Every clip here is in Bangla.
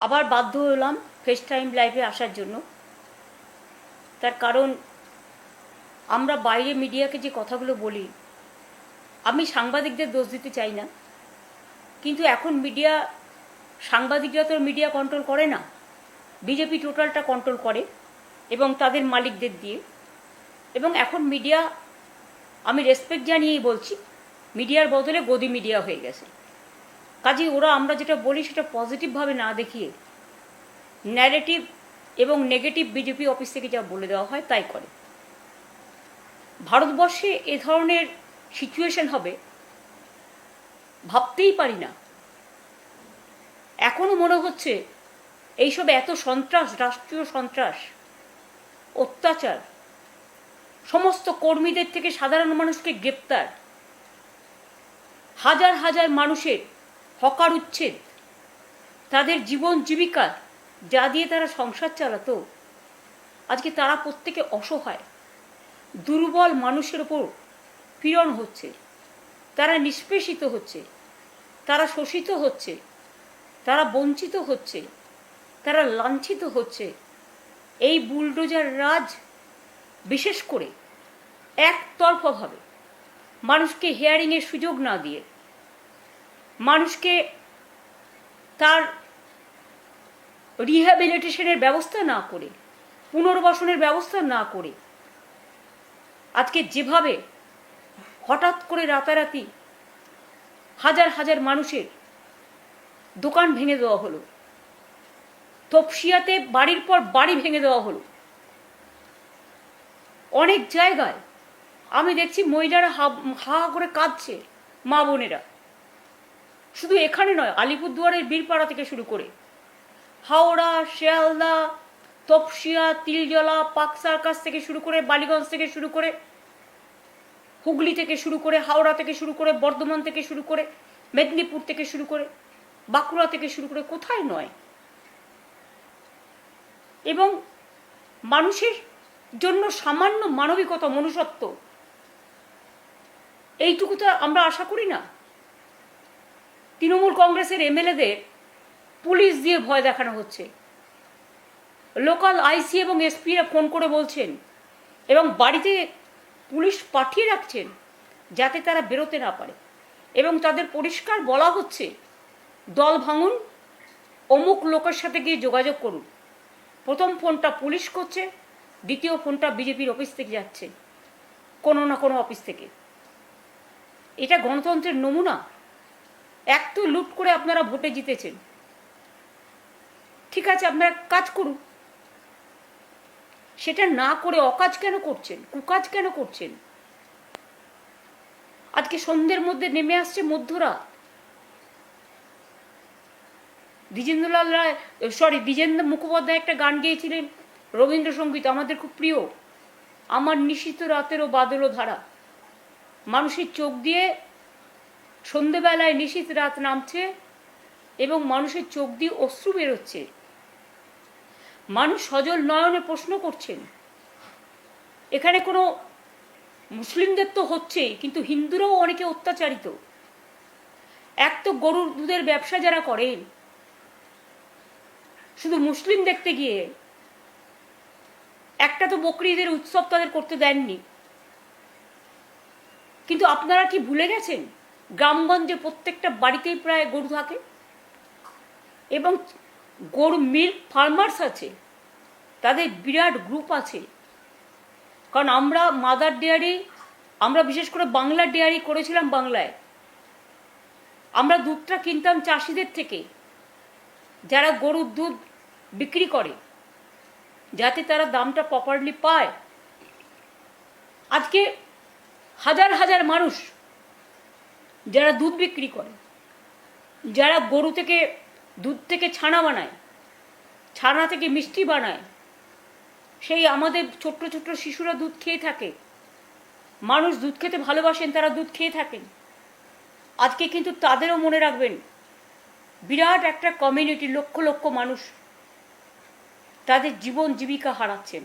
আবার বাধ্য হলাম ফেস টাইম লাইভে আসার জন্য। তার কারণ আমরা বাইরে মিডিয়াকে যে কথাগুলো বলি, আমি সাংবাদিকদের দোষ দিতে চাই না, কিন্তু এখন মিডিয়া, সাংবাদিকরা তো মিডিয়া কন্ট্রোল করে না, বিজেপি টোটালটা কন্ট্রোল করে এবং তাদের মালিকদের দিয়ে। এবং এখন মিডিয়া, আমি রেসপেক্ট জানিয়েই বলছি, মিডিয়ার বদলে গদি মিডিয়া হয়ে গেছে। কাজেই ওরা আমরা যেটা বলি সেটা পজিটিভভাবে না দেখিয়ে ন্যারেটিভ এবং নেগেটিভ বিজেপি অফিস থেকে যা বলে দেওয়া হয় তাই করে। ভারতবর্ষে এ ধরনের সিচুয়েশন হবে ভাবতেই পারি না। এখনও মনে হচ্ছে এইসব এত সন্ত্রাস, রাষ্ট্রীয় সন্ত্রাস, অত্যাচার, সমস্ত কর্মীদের থেকে সাধারণ মানুষকে গ্রেপ্তার, হাজার হাজার মানুষের হকার উচ্ছেদ, তাদের জীবন জীবিকা যা দিয়ে তারা সংসার চালাতো, আজকে তারা প্রত্যেকে অসহায়, দুর্বল মানুষের ওপর পীড়ন হচ্ছে, তারা নিষ্পেষিত হচ্ছে, তারা শোষিত হচ্ছে, তারা বঞ্চিত হচ্ছে, তারা লাঞ্ছিত হচ্ছে। এই বুলডোজার রাজ বিশেষ করে একতরফাভাবে মানুষকে হিয়ারিংয়ের সুযোগ না দিয়ে, মানুষকে তার রিহ্যাবিলিটেশনের ব্যবস্থা না করে, পুনর্বাসনের ব্যবস্থা না করে, আজকে যেভাবে হঠাৎ করে রাতারাতি হাজার হাজার মানুষের দোকান ভেঙে দেওয়া হলো, তপসিয়াতে বাড়ির পর বাড়ি ভেঙে দেওয়া হলো, অনেক জায়গায় আমি দেখছি মহিলারা হা করে কাঁদছে, মা বোনেরা। শুধু এখানে নয়, আলিপুরদুয়ারের বীরপাড়া থেকে শুরু করে হাওড়া, শিয়ালদা, তপসিয়া, তিলজলা, পাক সার্কাস থেকে শুরু করে, বালিগঞ্জ থেকে শুরু করে, হুগলি থেকে শুরু করে, হাওড়া থেকে শুরু করে, বর্ধমান থেকে শুরু করে, মেদিনীপুর থেকে শুরু করে, বাঁকুড়া থেকে শুরু করে, কোথায় নয়। এবং মানুষের জন্য সামান্য মানবিকতা, মনুষ্যত্ব, এইটুকু তো আমরা আশা করি না। তৃণমূল কংগ্রেসের এমএলএদের পুলিশ দিয়ে ভয় দেখানো হচ্ছে, লোকাল আইসি এবং এসপিরা ফোন করে বলছেন এবং বাড়িতে পুলিশ পাঠিয়ে রাখছেন যাতে তারা বেরোতে না পারে, এবং তাদের পরিষ্কার বলা হচ্ছে দল ভাঙুন, অমুক লোকের সাথে গিয়ে যোগাযোগ করুন। প্রথম ফোনটা পুলিশ করছে, দ্বিতীয় ফোনটা বিজেপির অফিস থেকে যাচ্ছে, কোনো না কোনো অফিস থেকে। এটা গণতন্ত্রের নমুনা? এক তো লুট করে আপনারা ভোটে জিতেছেন, ঠিক আছে, আপনারা কাজ করুন। সেটা না করে অকাজ কেন করছেন, কুকাজ কেন করছেন? আজকে সন্ধ্যের মধ্যে নেমে আসছে মধ্যরাত। দ্বিজেন্দ্র মুখোপাধ্যায় একটা গান গেয়েছিলেন, রবীন্দ্রসঙ্গীত আমাদের খুব প্রিয়, আমার নিশীথ রাতেরও বাদল ধারা। মানুষের চোখ দিয়ে সন্ধ্যেবেলায় নিশীথ রাত নামছে এবং মানুষের চোখ দিয়ে অশ্রু বেরোচ্ছে। মানুষ সজল নয়নে প্রশ্ন করছেন, এখানে কোনো মুসলিমদের তো হচ্ছেই, কিন্তু হিন্দুরাও অনেকে অত্যাচারিত। এক তো গরুর দুধের ব্যবসা যারা করেন, শুধু মুসলিম দেখতে গিয়ে একটা তো বকরি ঈদের উৎসব তাদের করতে দেননি। কিন্তু আপনারা কি ভুলে গেছেন গ্রামগঞ্জে প্রত্যেকটা বাড়িতেই প্রায় গরু থাকে এবং গরু মিল্ক ফার্মার্স আছে, তাদের বিরাট গ্রুপ আছে। কারণ আমরা মাদার ডেয়ারি, আমরা বিশেষ করে বাংলা ডেয়ারি করেছিলাম বাংলায়। আমরা দুধটা কিনতাম চাষিদের থেকে, যারা গরুর দুধ বিক্রি করে, যাতে তারা দামটা প্রপারলি পায়। আজকে হাজার হাজার মানুষ যারা দুধ বিক্রি করে, যারা গরু থেকে দুধ থেকে ছানা বানায়, ছানা থেকে মিষ্টি বানায়, সেই আমাদের ছোট্ট ছোট্ট শিশুরা দুধ খেয়ে থাকে। মানুষ দুধ খেতে ভালোবাসেন, তারা দুধ খেয়ে থাকেন। আজকে কিন্তু তাদেরও মনে রাখবেন, বিরাট একটা কমিউনিটি, লক্ষ লক্ষ মানুষ তাদের জীবন জীবিকা হারাচ্ছেন।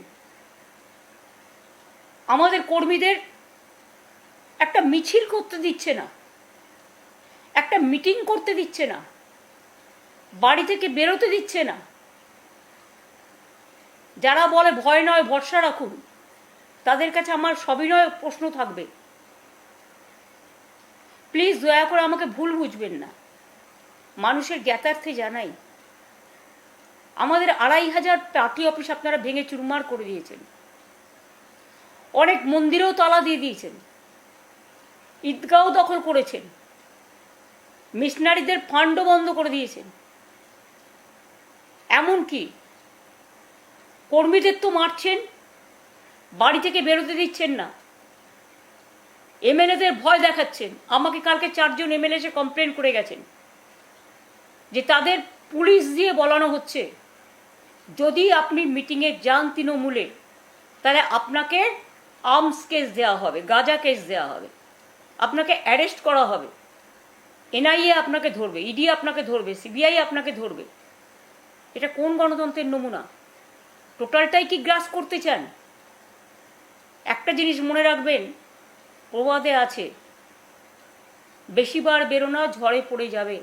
আমাদের কর্মীদের একটা মিছিল করতে দিচ্ছে না, একটা মিটিং করতে দিচ্ছে না, বাড়ি থেকে বেরোতে দিচ্ছে না। যারা বলে ভয় নয় ভরসা রাখুন, তাদের কাছে আমার সবিনয় প্রশ্ন থাকবে, প্লিজ দয়া করে আমাকে ভুল বুঝবেন না। মানুষের জ্ঞাতার্থে জানাই, আমাদের 2500 পার্টি অফিস আপনারা ভেঙে চুরমার করে দিয়েছেন, অনেক মন্দিরেও তালা দিয়ে দিয়েছেন, ঈদগাঁও দখল করেছেন, মিশনারিদের ফান্ডও বন্ধ করে দিয়েছেন, এমনকি কর্মীদের তো মারছেন, বাড়ি থেকে বেরোতে দিচ্ছেন না, এমএলএদের ভয় দেখাচ্ছেন। আমাকে কালকে 4 জন এমএলএ এসে কমপ্লেন করে গেছেন যে তাদের পুলিশ দিয়ে বলানো হচ্ছে যদি আপনি মিটিংয়ে যান তৃণমূলে, তাহলে আপনাকে আর্মস কেস দেওয়া হবে, গাঁজা কেস দেওয়া হবে, আপনাকে অ্যারেস্ট করা হবে, এনআইএ আপনাকে ধরবে, ইডি আপনাকে ধরবে, সিবিআই আপনাকে ধরবে। এটা কোন গণতন্ত্রের নমুনা? টোটালটাই কি গ্রাস করতে চান? একটা জিনিস মনে রাখবেন, প্রবাদে আছে, বেশিবার বেরোনা ঝড়ে পড়ে যাবে।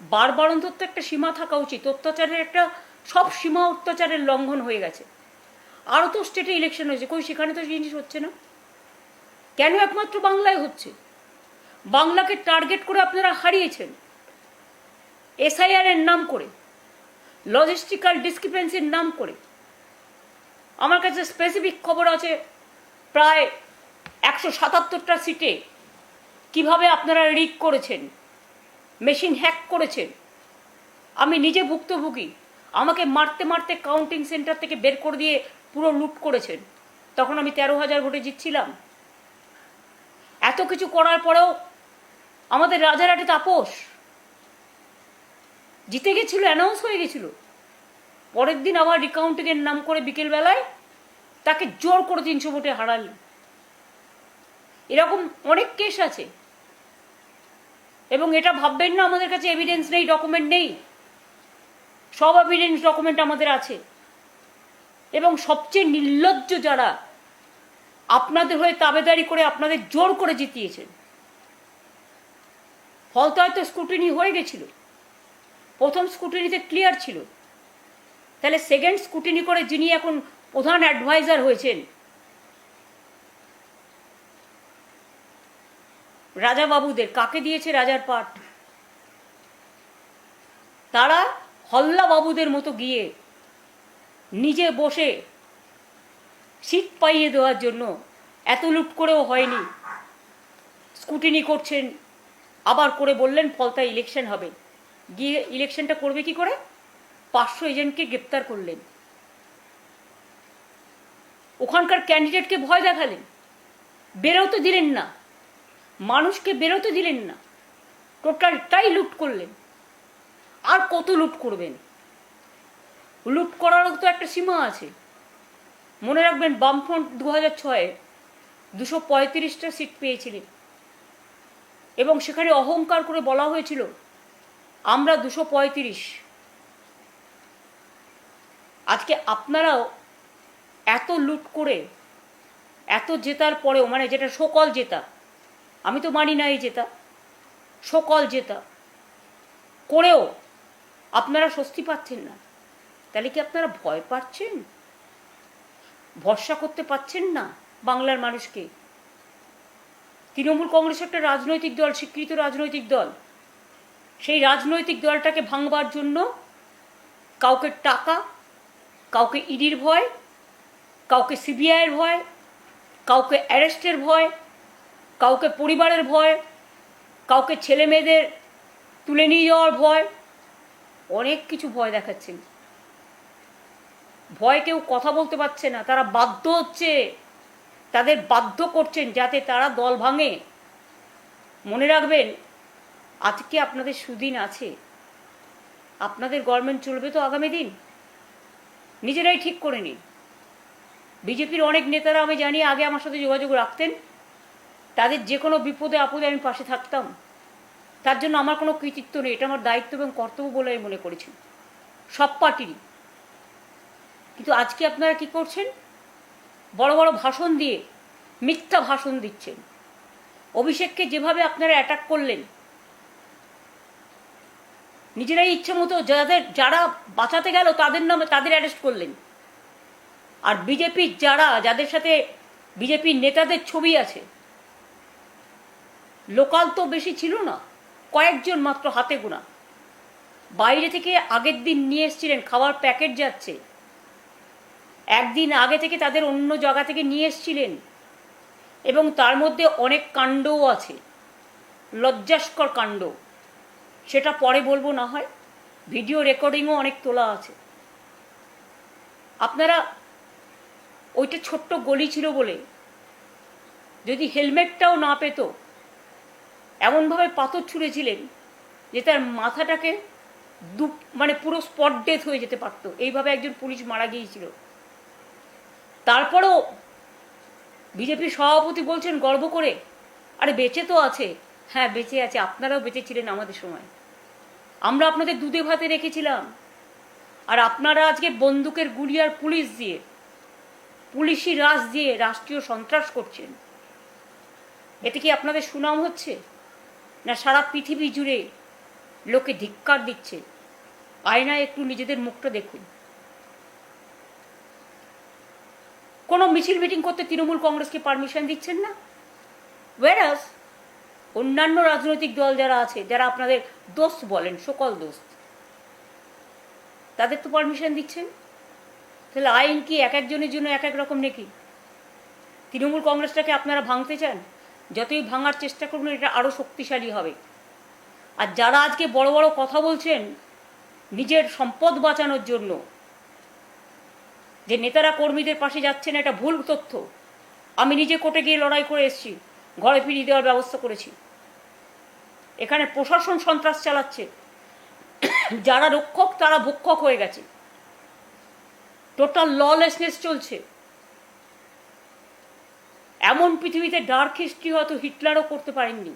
বারবার অন্তত একটা সীমা থাকা উচিত। অত্যাচারের একটা সব সীমা অত্যাচারের লঙ্ঘন হয়ে গেছে। আরও তো স্টেটে ইলেকশন হয়েছে, কই সেখানে তো জিনিস হচ্ছে না কেন? একমাত্র বাংলায় হচ্ছে। বাংলাকে টার্গেট করে আপনারা হারিয়েছেন এসআইআর এর নাম করে, লজিস্টিক্যাল ডিসক্রিপেন্সির নাম করে। আমার কাছে স্পেসিফিক খবর আছে, প্রায় 177টা সিটে কিভাবে আপনারা রিগ করেছেন, মেশিন হ্যাক করেছেন। আমি নিজে ভুক্তভোগী। আমাকে মারতে মারতে কাউন্টিং সেন্টার থেকে বের করে দিয়ে পুরো লুট করেছেন। তখন আমি 13,000 ভোটে জিতছিলাম। এত কিছু করার পরেও আমাদের রাজারহাটে তাপস জিতে গেছিল, অ্যানাউন্স হয়ে গেছিল। পরের দিন আবার রিকাউন্টিংয়ের নাম করে বিকেলবেলায় তাকে জোর করে 300 ভোটে হারালেন। এরকম অনেক কেস আছে। এবং এটা ভাববেন না আমাদের কাছে এভিডেন্স নেই, ডকুমেন্ট নেই। সব এভিডেন্স ডকুমেন্ট আমাদের আছে। এবং সবচেয়ে নির্লজ্জ যারা আপনাদের হয়ে তাবেদারি করে আপনাদের জোর করে জিতিয়েছেন। ফলতে হয়তো স্ক্রুটিনি হয়ে গেছিল, প্রথম স্ক্রুটিনিতে ক্লিয়ার ছিল, তাহলে সেকেন্ড স্ক্রুটিনি করে যিনি এখন প্রধান অ্যাডভাইজার হয়েছেন, রাজা বাবুদের কাকে দিয়েছে রাজার পাট? তারা হল্লা বাবুদের মতো গিয়ে নিজে বসে সিট পাইয়ে দেওয়ার জন্য এত লুট করেও হয়নি, স্ক্রুটিনি করছেন, আবার করে বললেন ফলতায় ইলেকশন হবে। গিয়ে ইলেকশনটা করবে কি করে? 500 এজেন্টকে গ্রেপ্তার করলেন, ওখানকার ক্যান্ডিডেটকে ভয় দেখালেন, বেরোতে দিলেন না, মানুষকে বেরোতে দিলেন না, টোটালটাই লুট করলেন। আর কত লুট করবেন? লুট করারও তো একটা সীমা আছে। মনে রাখবেন, বামফ্রন্ট 2006-এ 235টা সিট পেয়েছিলেন এবং সেখানে অহংকার করে বলা হয়েছিল আমরা 235। আজকে আপনারাও এত লুট করে এত জেতার পরেও, মানে যেটা সকল জেতা, আমি তো মানি না এই জেতা, সকল জেতা করেও আপনারা স্বস্তি পাচ্ছেন না। তাহলে কি আপনারা ভয় পাচ্ছেন? ভরসা করতে পাচ্ছেন না বাংলার মানুষকে? তৃণমূল কংগ্রেস একটা রাজনৈতিক দল, স্বীকৃত রাজনৈতিক দল। সেই রাজনৈতিক দলটাকে ভাঙবার জন্য কাউকে টাকা, কাউকে ইডির ভয়, কাউকে সিবিআইয়ের ভয়, কাউকে অ্যারেস্টের ভয়, কাউকে পরিবারের ভয়, কাউকে ছেলে মেয়েদের তুলে নিয়ে যাওয়ার ভয়, অনেক কিছু ভয় দেখাচ্ছেন। ভয় কেউ কথা বলতে পারছে না, তারা বাধ্য হচ্ছে, তাদের বাধ্য করছেন যাতে তারা দল ভাঙে। মনে রাখবেন, আজকে আপনাদের সুদিন আছে, আপনাদের গভর্নমেন্ট চলবে তো আগামী দিন, নিজেরাই ঠিক করে নিন। বিজেপির অনেক নেতারা আমি জানি আগে আমার সাথে যোগাযোগ রাখতেন, তাদের যে কোনো বিপদে আপদে আমি পাশে থাকতাম। তার জন্য আমার কোনো কৃতিত্ব নেই, এটা আমার দায়িত্ব এবং কর্তব্য বলে আমি মনে করেছি, সব পার্টিরই। কিন্তু আজকে আপনারা কি করছেন? বড় বড় ভাষণ দিয়ে মিথ্যা ভাষণ দিচ্ছেন। অভিষেককে যেভাবে আপনারা অ্যাটাক করলেন, নিজেরাই ইচ্ছে মতো যারা বাঁচাতে গেল তাদের নামে তাদের অ্যারেস্ট করলেন। আর বিজেপির যাদের সাথে বিজেপির নেতাদের ছবি আছে, লোকাল তো বেশি ছিল না, কয়েকজন মাত্র হাতে গোনা। বাইরে থেকে আগের দিন নিয়ে এসেছিলেন, খাবার প্যাকেট যাচ্ছে, একদিন আগে থেকে তাদের অন্য জায়গা থেকে নিয়ে এসেছিলেন, এবং তার মধ্যে অনেক কাণ্ডও আছে, লজ্জাস্কর কাণ্ড। সেটা পরে বলবো না হয়, ভিডিও রেকর্ডিংও অনেক তোলা আছে। আপনারা ওইটা ছোট্ট গলি ছিল বলে যদি হেলমেটটাও না পেত, এমনভাবে পাথর ছুঁড়েছিলেন যে তার মাথাটাকে মানে পুরো স্পট ডেথ হয়ে যেতে পারত। এইভাবে একজন পুলিশ মারা গিয়েছিল। তারপরও বিজেপি সভাপতি বলছেন গর্ব করে, আরে বেঁচে তো আছে। হ্যাঁ বেঁচে আছে, আপনারাও বেঁচে ছিলেন আমাদের সময়, আমরা আপনাদের দুধে ভাতে রেখেছিলাম। আর আপনারা আজকে বন্দুকের গুলি আর পুলিশি রাজ দিয়ে রাষ্ট্রীয় সন্ত্রাস করছেন। এতে কি আপনাদের সুনাম হচ্ছে? না সারা পৃথিবী জুড়ে লোকে ধিক্কার দিচ্ছে? আয়নায় একটু নিজেদের মুখটা দেখুন। কোনো মিছিল মিটিং করতে তৃণমূল কংগ্রেসকে পারমিশন দিচ্ছেন না, ওয়ারাস অন্যান্য রাজনৈতিক দল যারা আছে, যারা আপনাদের দোস্ত বলেন, সকল দোস্ত, তাদের তো পারমিশন দিচ্ছেন। তাহলে আইন কি এক একজনের জন্য এক এক রকম নাকি? তৃণমূল কংগ্রেসটাকে আপনারা ভাঙতে চান, যতই ভাঙার চেষ্টা করুন এটা আরও শক্তিশালী হবে। আর যারা আজকে বড় বড় কথা বলছেন নিজের সম্পদ বাঁচানোর জন্য, যে নেতারা কর্মীদের পাশে যাচ্ছেন, এটা ভুল তথ্য। আমি নিজে কোর্টে গিয়ে লড়াই করে এসেছি, ঘরে ফিরিয়ে দেওয়ার ব্যবস্থা করেছি। এখানে প্রশাসন সন্ত্রাস চালাচ্ছে, যারা রক্ষক তারা ভক্ষক হয়ে গেছে, টোটাল ললেসনেস চলছে। এমন পৃথিবীতে ডার্ক হিস্ট্রি হয়তো হিটলারও করতে পারেননি,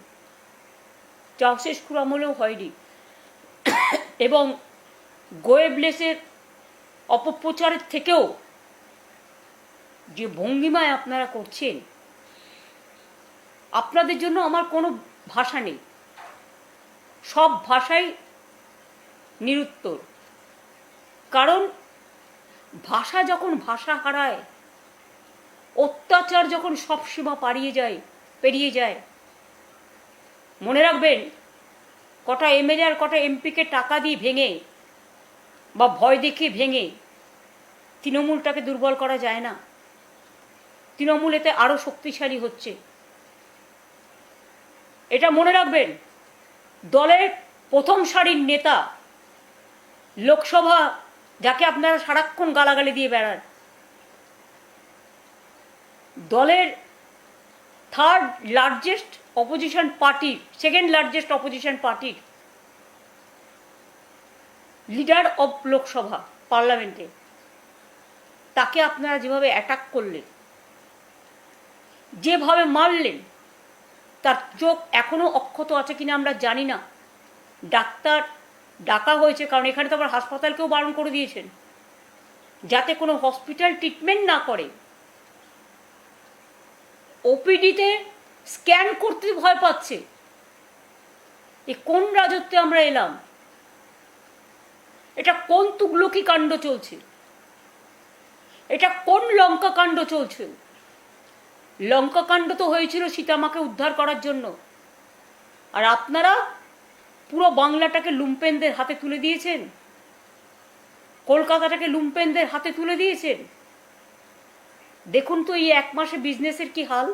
চাউশেস্কুর আমলেও হয়নি। এবং গোয়েবলেসের অপপ্রচারের থেকেও যে ভঙ্গিমায় আপনারা করছেন, আপনাদের জন্য আমার কোনো ভাষা নেই, সব ভাষাই নিরুত্তর। কারণ ভাষা যখন ভাষা হারায়, অত্যাচার যখন সব সীমা পেরিয়ে যায়, মনে রাখবেন কটা এমএলএ আর কটা এমপিকে টাকা দিয়ে ভেঙে বা ভয় দেখিয়ে ভেঙে তৃণমূলটাকে দুর্বল করা যায় না। তৃণমূল এতে আরও শক্তিশালী হচ্ছে, এটা মনে রাখবেন। দলের প্রথম সারির নেতা, লোকসভা যাকে আপনারা সারাক্ষণ গালাগালি দিয়ে বেড়ান, দলের থার্ড লার্জেস্ট অপোজিশন পার্টির, সেকেন্ড লার্জেস্ট অপোজিশন পার্টির লিডার অব লোকসভা পার্লামেন্টে, তাকে আপনারা যেভাবে অ্যাটাক করলেন, যেভাবে মারলেন, তার চোখ এখনো অক্ষত আছে কিনা আমরা জানি না। ডাক্তার ডাকা হয়েছে, কারণ এখানে তো আবার হাসপাতালকেও বারণ করে দিয়েছেন যাতে কোনো হসপিটাল ট্রিটমেন্ট না করে। ওপিডিতে স্ক্যান করতে ভয় পাচ্ছে। এ কোন রাজত্বে আমরা এলাম? এটা কোন তুগলকি কাণ্ড চলছে? এটা কোন লঙ্কা কাণ্ড চলছে? লঙ্কা কাণ্ড তো হয়েছিল সীতামাকে উদ্ধার করার জন্য, আর আপনারা পুরো বাংলাটাকে লুম্পেনদের হাতে তুলে দিয়েছেন, কলকাতাটাকে লুম্পেনদের হাতে তুলে দিয়েছেন। দেখুন তো এই এক মাসে বিজনেসের কি হাল,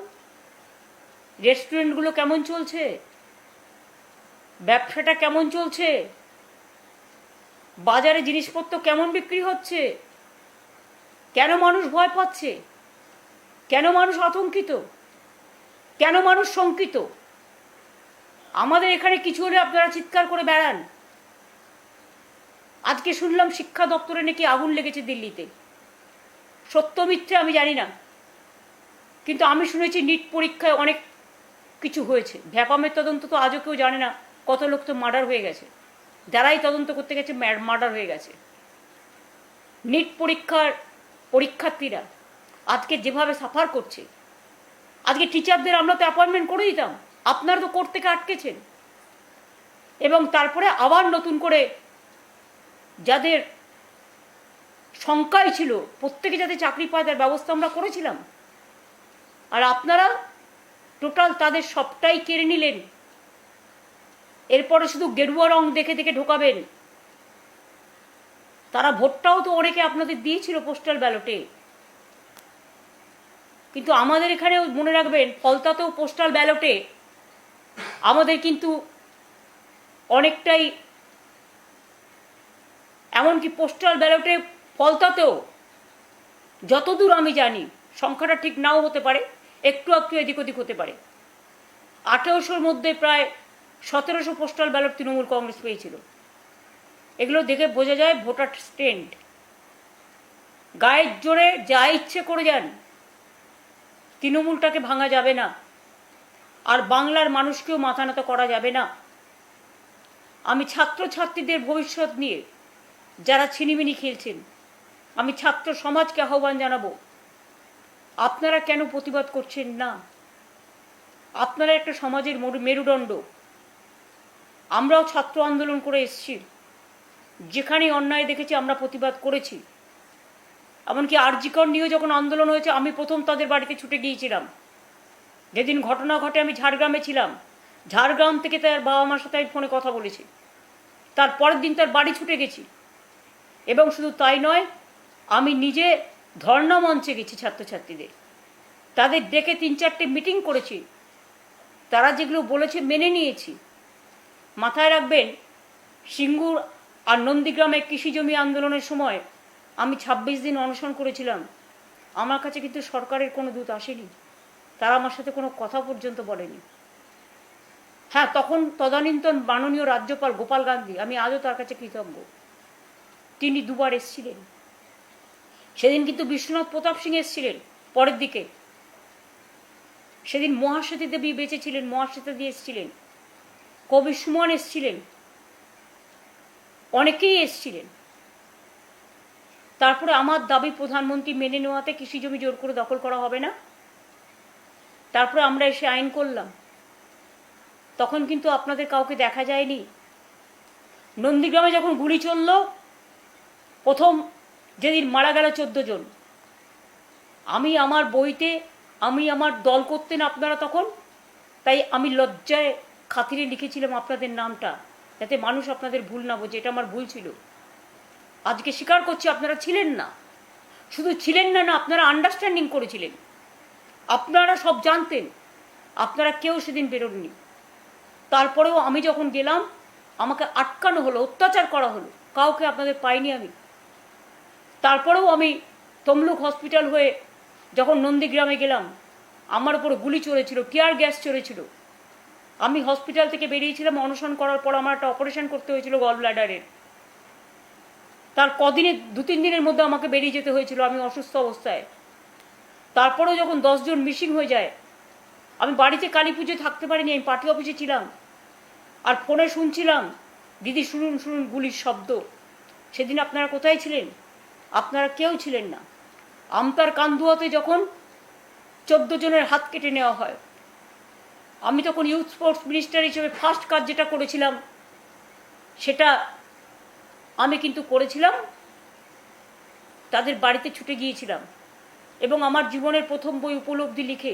রেস্টুরেন্টগুলো কেমন চলছে, ব্যবসাটা কেমন চলছে, বাজারে জিনিসপত্র কেমন বিক্রি হচ্ছে, কেন মানুষ ভয় পাচ্ছে, কেন মানুষ আতঙ্কিত, কেন মানুষ শঙ্কিত? আমাদের এখানে কিছু হলে আপনারা চিৎকার করে বেড়ান। আজকে শুনলাম শিক্ষা দপ্তরে নাকি আগুন লেগেছে দিল্লিতে। সত্য মিথ্যে আমি জানি না, কিন্তু আমি শুনেছি নিট পরীক্ষায় অনেক কিছু হয়েছে। ভ্যাপামের তদন্ত তো আজও কেউ জানে না, কত লোক তো মার্ডার হয়ে গেছে, যারাই তদন্ত করতে গেছে মার্ডার হয়ে গেছে। নিট পরীক্ষার্থীরা আজকে যেভাবে সাফার করছে, আজকে টিচারদের আমরা তো অ্যাপয়েন্টমেন্ট করে দিতাম, আপনারা তো কোর্ট থেকে আটকেছেন। এবং তারপরে আবার নতুন করে যাদের সংখ্যাই ছিল প্রত্যেকে যাতে চাকরি পায় তার ব্যবস্থা আমরা করেছিলাম। আর আপনারা টোটাল তাদের সবটাই কেড়ে নিলেন। এরপরে শুধু গেরুয়া রং দেখে দেখে ঢোকাবেন। তারা ভোটটাও তো অনেকে আপনাদের দিয়েছিল পোস্টাল ব্যালটে, কিন্তু আমাদের এখানেও মনে রাখবেন ফলতাতেও পোস্টাল ব্যালটে আমাদের কিন্তু অনেকটাই, এমনকি পোস্টাল ব্যালটে ফলতাতেও যতদূর আমি জানি, সংখ্যাটা ঠিক নাও হতে পারে, একটু একটু এদিক ওদিক হতে পারে, 1800-র মধ্যে প্রায় 1700 পোস্টাল ব্যালট তৃণমূল কংগ্রেস পেয়েছিল। এগুলো দেখে বোঝা যায় ভোটার স্ট্রেন্ড। গায়ের জোরে যা ইচ্ছে করে যান, তৃণমূলটাকে ভাঙা যাবে না, আর বাংলার মানুষকেও মাথা নত করা যাবে না। আমি ছাত্রছাত্রীদের ভবিষ্যৎ নিয়ে যারা ছিনিমিনি খেলছেন, আমি ছাত্র সমাজকে আহ্বান জানাবো, আপনারা কেন প্রতিবাদ করছেন না? আপনারা একটা সমাজের মেরুদণ্ড। আমরাও ছাত্র আন্দোলন করে এসেছি, যেখানেই অন্যায় দেখেছি আমরা প্রতিবাদ করেছি। এমনকি আর.জি. কর নিয়েও যখন আন্দোলন হয়েছে আমি প্রথম তাদের বাড়িতে ছুটে গিয়েছিলাম। যেদিন ঘটনা ঘটে আমি ঝাড়গ্রামে ছিলাম, ঝাড়গ্রাম থেকে তার বাবা মার সাথে আমি ফোনে কথা বলেছি, তার পরের দিন তার বাড়ি ছুটে গেছি। এবং শুধু তাই নয়, আমি নিজে ধর্ণা মঞ্চে গেছি ছাত্রছাত্রীদের, তাদের ডেকে 3-4টে মিটিং করেছি, তারা যেগুলো বলেছে মেনে নিয়েছি। মাথায় রাখবেন, সিঙ্গুর আর নন্দীগ্রামে কৃষি জমি আন্দোলনের সময় আমি 26 দিন অনশন করেছিলাম। আমার কাছে কিন্তু সরকারের কোনো দূত আসেনি, তারা আমার সাথে কোনো কথা পর্যন্ত বলেনি। হ্যাঁ, তখন তদানীন্তন মাননীয় রাজ্যপাল গোপাল গান্ধী, আমি আজও তার কাছে কৃতজ্ঞ, তিনি 2বার এসেছিলেন। সেদিন কিন্তু বিশ্বনাথ প্রতাপ সিং এসেছিলেন পরের দিকে, সেদিন মহাশ্বেতা দেবী বেঁচে ছিলেন, মহাশ্বেতা দিয়ে এসেছিলেন, কবি সুমন এসেছিলেন, অনেকেই এসেছিলেন। তারপরে আমার দাবি প্রধানমন্ত্রী মেনে নেওয়াতে কৃষি জমি জোর করে দখল করা হবে না, তারপরে আমরা এসে আইন করলাম। তখন কিন্তু আপনাদের কাউকে দেখা যায়নি। নন্দীগ্রামে যখন গুলি চলল, প্রথম যেদিন মারা গেল 14 জন, আমি আমার বইতে, আমি আমার দল করতেন আপনারা তখন, তাই আমি লজ্জায় খাতিরে লিখেছিলাম আপনাদের নামটা, যাতে মানুষ আপনাদের ভুল না বোঝে। এটা আমার ভুল ছিল। আজকে স্বীকার করছি আপনারা ছিলেন না, শুধু ছিলেন না, আপনারা আন্ডারস্ট্যান্ডিং করেছিলেন, আপনারা সব জানতেন, আপনারা কেউ সেদিন বেরোননি। তারপরেও আমি যখন গেলাম আমাকে আটকানো হলো, অত্যাচার করা হলো, কাউকে আপনাদের পাইনি আমি। তারপরেও আমি তমলুক হসপিটাল হয়ে যখন নন্দীগ্রামে গেলাম, আমার উপরে গুলি চলেছিল, টিয়ার গ্যাস চলেছিল। আমি হসপিটাল থেকে বেরিয়েছিলাম অনশন করার পর, আমার একটা অপারেশন করতে হয়েছিল গল ব্লাডারের। তার কদিনে 2-3 দিনের মধ্যে আমাকে বেরিয়ে যেতে হয়েছিল, আমি অসুস্থ অবস্থায়। তারপরেও যখন 10 জন মিসিং হয়ে যায়, আমি বাড়িতে কালী পুজোয় থাকতে পারিনি, আমি পার্টি অফিসে ছিলাম, আর ফোনে শুনছিলাম দিদি শুনুন শুনুন গুলির শব্দ। সেদিন আপনারা কোথায় ছিলেন? আপনারা কেউ ছিলেন না। আমতার কান্দুয়াতে যখন 14 জনের হাত কেটে নেওয়া হয়, আমি তখন ইউথ স্পোর্টস মিনিস্টার হিসেবে ফার্স্ট কাজ যেটা করেছিলাম, সেটা আমি কিন্তু করেছিলাম, তাদের বাড়িতে ছুটে গিয়েছিলাম। এবং আমার জীবনের প্রথম বই উপলব্ধি লিখে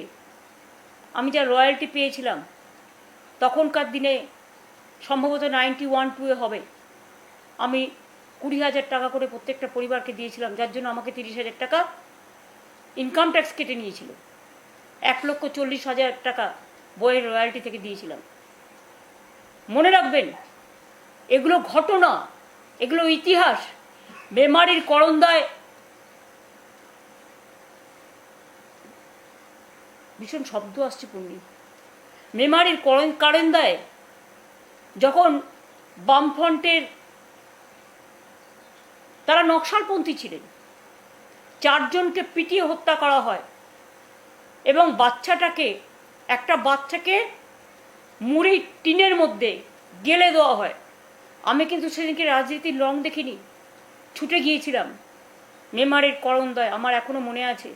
আমি যা রয়্যালটি পেয়েছিলাম, তখনকার দিনে সম্ভবত 91-2 হবে, আমি 20,000 টাকা করে প্রত্যেকটা পরিবারকে দিয়েছিলাম, যার জন্য আমাকে 30,000 টাকা ইনকাম ট্যাক্স কেটে নিয়েছিল। 1,40,000 টাকা বইয়ের রয়্যালটি থেকে দিয়েছিলাম। মনে রাখবেন, এগুলো ঘটনা, এগুলো ইতিহাস। মেমারির করন্দায় ভীষণ শব্দ আসছে পূর্ণি। মেমারির করন্দায় যখন বামফ্রন্টের, তারা নকশালপন্থী ছিলেন, 4 জনকে পিটিয়ে হত্যা করা হয় এবং একটা বাচ্চাকে মুড়ি টিনের মধ্যে গেলে দেওয়া হয়। আমি কিন্তু সেদিনকে রাজনীতির রং দেখিনি, ছুটে গিয়েছিলাম মেমারির করন্দায়, আমার এখনো মনে আছে।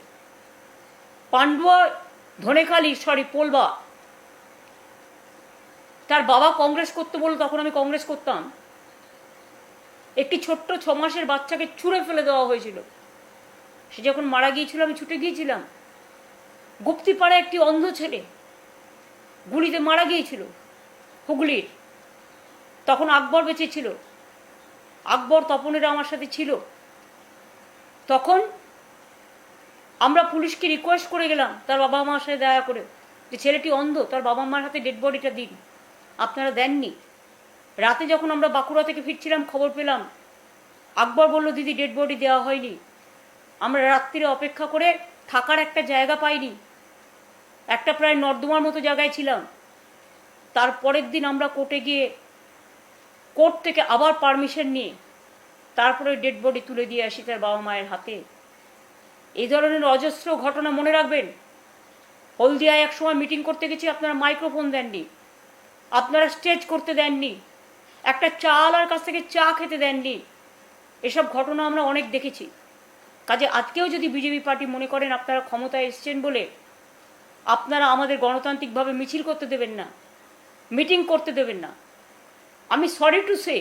পান্ডুয়া, ধনেখালি, পোলবা, তার বাবা কংগ্রেস করতে বলল, তখন আমি কংগ্রেস করতাম। একটি ছোট্ট 6 মাসের বাচ্চাকে ছুঁড়ে ফেলে দেওয়া হয়েছিল। সে যখন মারা গিয়েছিল আমি ছুটে গিয়েছিলাম। গুপ্তিপাড়া একটি অন্ধ ছেলে গুলিতে মারা গিয়েছিল হুগলির। তখন আকবর বেঁচে ছিল, আকবর তপনেরা আমার সাথে ছিল। তখন আমরা পুলিশকে রিকোয়েস্ট করে গেলাম তার বাবা মার সাথে দেখা করে, যে ছেলেটি অন্ধ, তার বাবা মার হাতে ডেড বডিটা দিন। আপনারা দেননি। রাতে যখন আমরা বাঁকুড়া থেকে ফিরছিলাম খবর পেলাম, আকবর বলল, দিদি ডেড বডি দেওয়া হয়নি। আমরা রাত্রিরে অপেক্ষা করে থাকার একটা জায়গা পাইনি, একটা প্রায় নর্দমার মতো জায়গায় ছিলাম। তারপরের দিন আমরা কোর্টে গিয়ে কোর্ট থেকে আবার পারমিশন নিয়ে তারপরে ডেড বডি তুলে দিয়ে আসি তার বাবা মায়ের হাতে। এই ধরনের অজস্র ঘটনা মনে রাখবেন। হলদিয়ায় এক সময় মিটিং করতে গেছি, আপনারা মাইক্রোফোন দেননি, আপনারা স্টেজ করতে দেননি, একটা চালার কাছ থেকে চা খেতে দেননি। এসব ঘটনা আমরা অনেক দেখেছি। কাজে আজকেও যদি বিজেপি পার্টি মনে করেন আপনারা ক্ষমতায় এসছেন বলে আপনারা আমাদের গণতান্ত্রিকভাবে মিছিল করতে দেবেন না, মিটিং করতে দেবেন না, আমি সরি টু সে,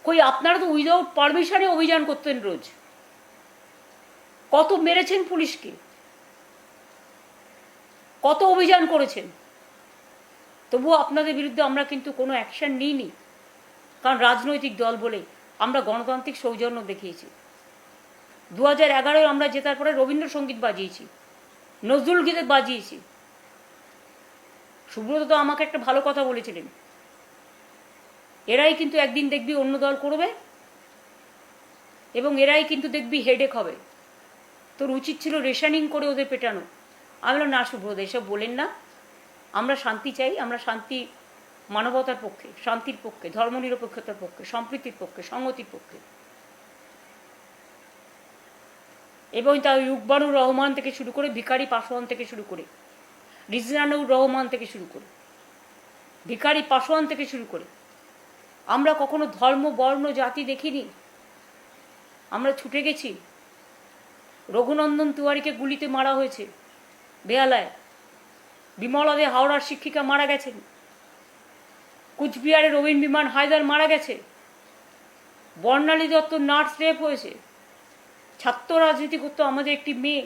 কই আপনারা তো উইদাউট পারমিশনে অভিযান করতেন রোজ। কত মেরেছেন পুলিশকে, কত অভিযান করেছেন, তবুও আপনাদের বিরুদ্ধে আমরা কিন্তু কোনো অ্যাকশন নিইনি। কারণ রাজনৈতিক দল বলে আমরা গণতান্ত্রিক সৌজন্য দেখিয়েছি। 2011 আমরা জেতার পরে রবীন্দ্রসঙ্গীত বাজিয়েছি, নজরুল গীত বাজিয়েছি। সুব্রত তো আমাকে একটা ভালো কথা বলেছিলেন, এরাই কিন্তু একদিন দেখবি অন্য দল করবে এবং এরাই কিন্তু দেখবি হেডেক হবে, তোর উচিত ছিল রেশনিং করে ওদের পেটানো। আমি বললাম, না সুব্রত, এসব বলেন না, আমরা শান্তি চাই, আমরা শান্তি, মানবতার পক্ষে, শান্তির পক্ষে, ধর্মনিরপেক্ষতার পক্ষে, সম্প্রীতির পক্ষে, সংহতির পক্ষে। এবং তার রুকবানুর রহমান থেকে শুরু করে, ভিখারি পাসওয়ান থেকে শুরু করে, রিজওয়ানুর রহমান থেকে শুরু করে, ভিখারি পাসওয়ান থেকে শুরু করে, আমরা কখনো ধর্ম বর্ণ জাতি দেখিনি। আমরা ছুটে গেছি। রঘুনন্দন তিওয়ারিকে গুলিতে মারা হয়েছে বেহালায়, বিমলা দে হাওড়ার শিক্ষিকা মারা গেছেন, কুচবিহারে রবীন বিমান হায়দার মারা গেছে, বর্ণালী দত্ত নার্স রেপ হয়েছে, ছাত্র রাজনীতি করতো আমাদের একটি মেয়ে,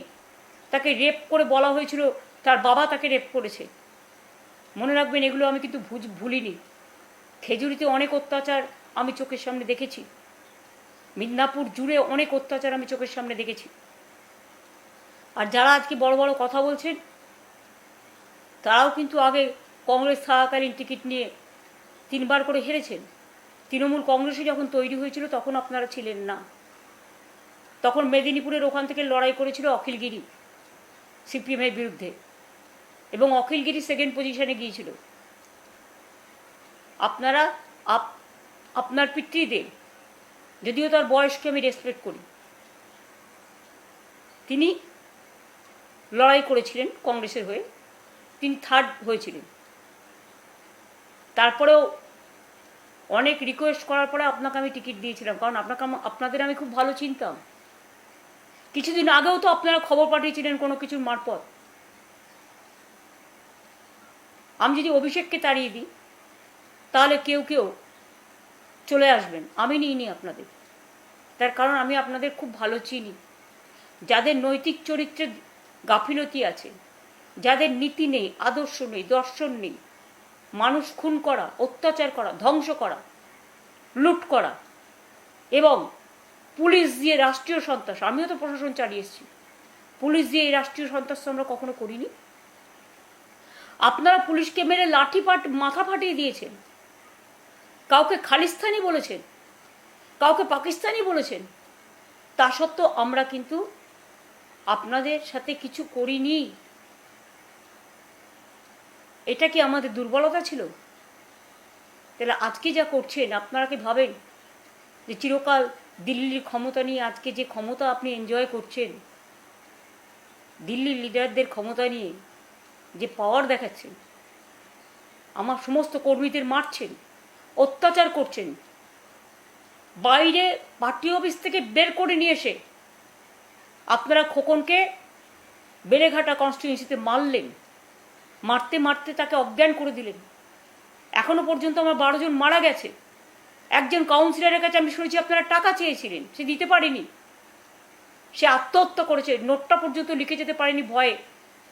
তাকে রেপ করে বলা হয়েছিল তার বাবা তাকে রেপ করেছে। মনে রাখবেন, এগুলো আমি কিন্তু ভুলিনি। খেজুরিতে অনেক অত্যাচার আমি চোখের সামনে দেখেছি, মিদনাপুর জুড়ে অনেক অত্যাচার আমি চোখের সামনে দেখেছি। আর যারা আজকে বড় বড় কথা বলছেন তারাও কিন্তু আগে কংগ্রেস থাকাকালীন টিকিট নিয়ে 3 বার করে হেরেছেন। তৃণমূল কংগ্রেসে যখন তৈরি হয়েছিল তখন আপনারা ছিলেন না। তখন মেদিনীপুরের ওখান থেকে লড়াই করেছিল অখিলগিরি সিপিএমের বিরুদ্ধে, এবং অখিলগিরি 2nd পজিশনে গিয়েছিল। আপনারা আপনার পিতৃদেব, যদিও তার বয়সকে আমি রেসপেক্ট করি, তিনি লড়াই করেছিলেন কংগ্রেসের হয়ে, তিনি 3rd হয়েছিলেন। তারপরেও অনেক রিকোয়েস্ট করার পরে আপনাকে আমি টিকিট দিয়েছিলাম, কারণ আপনাদের আমি খুব ভালো চিনতাম। কিছুদিন আগেও তো আপনারা খবর পাঠিয়েছিলেন কোনো কিছুর মারফত। আমি যদি অভিষেককে তাড়িয়ে দিই তাহলে কেউ কেউ চলে আসবেন, আমি নিইনি আপনাদের। তার কারণ আমি আপনাদের খুব ভালো চিনি। যাদের নৈতিক চরিত্রে গাফিলতি আছে, যাদের নীতি নেই, আদর্শ নেই, দর্শন নেই, মানুষ খুন করা, অত্যাচার করা, ধ্বংস করা, লুট করা, এবং পুলিশ দিয়ে রাষ্ট্রীয় সন্ত্রাস, আমিও তো প্রশাসন চালিয়ে এসেছি, পুলিশ দিয়ে এই রাষ্ট্রীয় সন্ত্রাস আমরা কখনো করিনি। আপনারা পুলিশকে মেরে মাথা ফাটিয়ে দিয়েছেন, কাউকে খালিস্তানি বলেছেন, কাউকে পাকিস্তানি বলেছেন। তা সত্ত্বেও আমরা কিন্তু আপনাদের সাথে কিছু করিনি। এটা কি আমাদের দুর্বলতা ছিল? তাহলে আজকে যা করছেন, আপনারা কি ভাবেন যে চিরকাল দিল্লির ক্ষমতা নিয়ে, আজকে যে ক্ষমতা আপনি এনজয় করছেন, দিল্লির লিডারদের ক্ষমতা নিয়ে যে পাওয়ার দেখাচ্ছেন, আমার সমস্ত কর্মীদের মারছেন, অত্যাচার করছেন, বাইরে পার্টি অফিস থেকে বের করে নিয়ে এসে আপনারা খোকনকে বেলেঘাটা কনস্টিটিউয়েন্সিতে মারলেন, মারতে মারতে তাকে অজ্ঞান করে দিলেন, এখনো পর্যন্ত আমার 12 জন মারা গেছে। একজন কাউন্সিলরের কাছে আমি শুনেছি আপনারা টাকা চেয়েছিলেন, সে দিতে পারেনি, সে আত্মহত্যা করেছে, নোটটা পর্যন্ত লিখে যেতে পারেনি ভয়ে,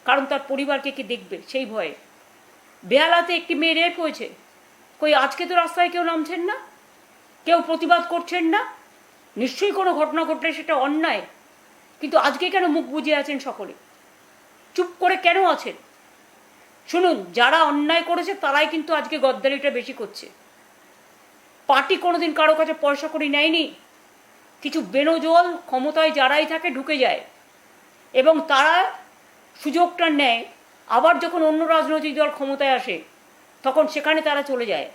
কারণ তার পরিবারকে কে দেখবে সেই ভয়ে। বেহালাতে একটি মেয়ে রেপ হয়েছে, কই আজকে তো রাস্তায় কেউ নামছেন না, কেউ প্রতিবাদ করছেন না। নিশ্চয়ই কোনো ঘটনা ঘটলে সেটা অন্যায়, কিন্তু আজকে কেন মুখ বুজে আছেন সকলে, চুপ করে কেন আছেন? শুনুন, যারা অন্যায় করেছে তারাই কিন্তু আজকে গদ্দারিটা বেশি করছে। পার্টি কোনোদিন কারো কাছে পয়সা করে নেয়নি। কিছু বেনজল ক্ষমতায় যারাই থাকে ঢুকে যায় এবং তারা সুযোগটা নেয়, আবার যখন অন্য রাজনৈতিক দল ক্ষমতায় আসে তখন সেখানে তারা চলে যায়।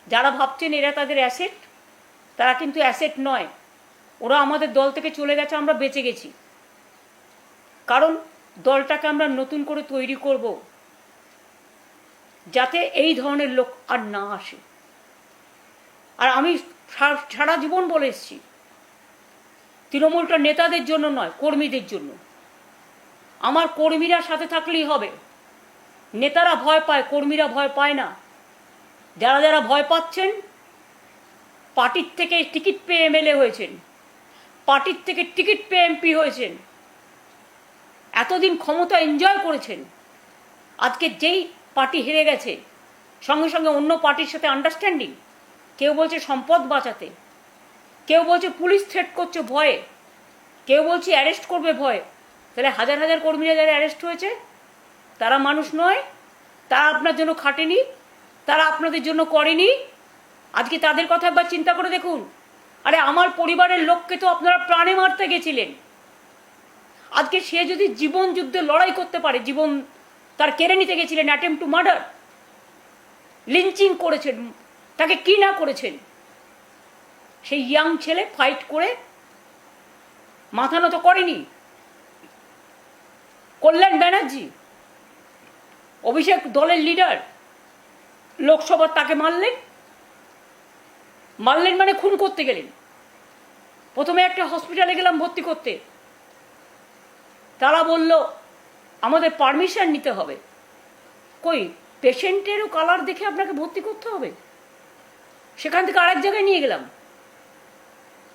যারা ভাবছেন এরা তাদের অ্যাসেট, তারা কিন্তু অ্যাসেট নয়। ওরা আমাদের দল থেকে চলে গেছে, আমরা বেঁচে গেছি, কারণ দলটাকে আমরা নতুন করে তৈরি করব যাতে এই ধরনের লোক আর না আসে। আর আমি সারা জীবন বলে এসেছি, তৃণমূলটা নেতাদের জন্য নয়, কর্মীদের জন্য। আমার কর্মীরা সাথে থাকলেই হবে। নেতারা ভয় পায়, কর্মীরা ভয় পায় না। যারা যারা ভয় পাচ্ছেন, পার্টির থেকে টিকিট পেয়ে এমএলএ হয়েছেন, পার্টির থেকে টিকিট পেয়ে এমপি হয়েছেন, এতদিন ক্ষমতা এনজয় করেছেন, আজকে যেই পার্টি হেরে গেছে সঙ্গে সঙ্গে অন্য পার্টির সাথে আন্ডারস্ট্যান্ডিং। কেউ বলছে সম্পদ বাঁচাতে, কেউ বলছে পুলিশ থ্রেট করছে ভয়ে, কেউ বলছে অ্যারেস্ট করবে ভয়ে। তাহলে হাজার হাজার কর্মীরা যারা অ্যারেস্ট হয়েছে তারা মানুষ নয়? তারা আপনার জন্য খাটেনি? তারা আপনাদের জন্য করেনি? আজকে তাদের কথা একবার চিন্তা করে দেখুন। আরে আমার পরিবারের লোককে তো আপনারা প্রাণে মারতে গেছিলেন। আজকে সে যদি জীবন যুদ্ধে লড়াই করতে পারে, জীবন তার কেড়ে নিতে গেছিলেন, অ্যাটেম্প টু মার্ডার, লিঞ্চিং করেছেন, তাকে কি না করেছেন। সেই ইয়াং ছেলে ফাইট করে মাথা নত করেনি। কল্যাণ ব্যানার্জি, অভিষেক দলের লিডার, লোকসভার তাকে মারলেন মানে খুন করতে গেলেন। প্রথমে একটা হসপিটালে গেলাম ভর্তি করতে, তারা বলল আমাদের পারমিশন নিতে হবে। কই, পেশেন্টেরও কালার দেখে আপনাকে ভর্তি করতে হবে? সেখান থেকে আরেক জায়গায় নিয়ে গেলাম,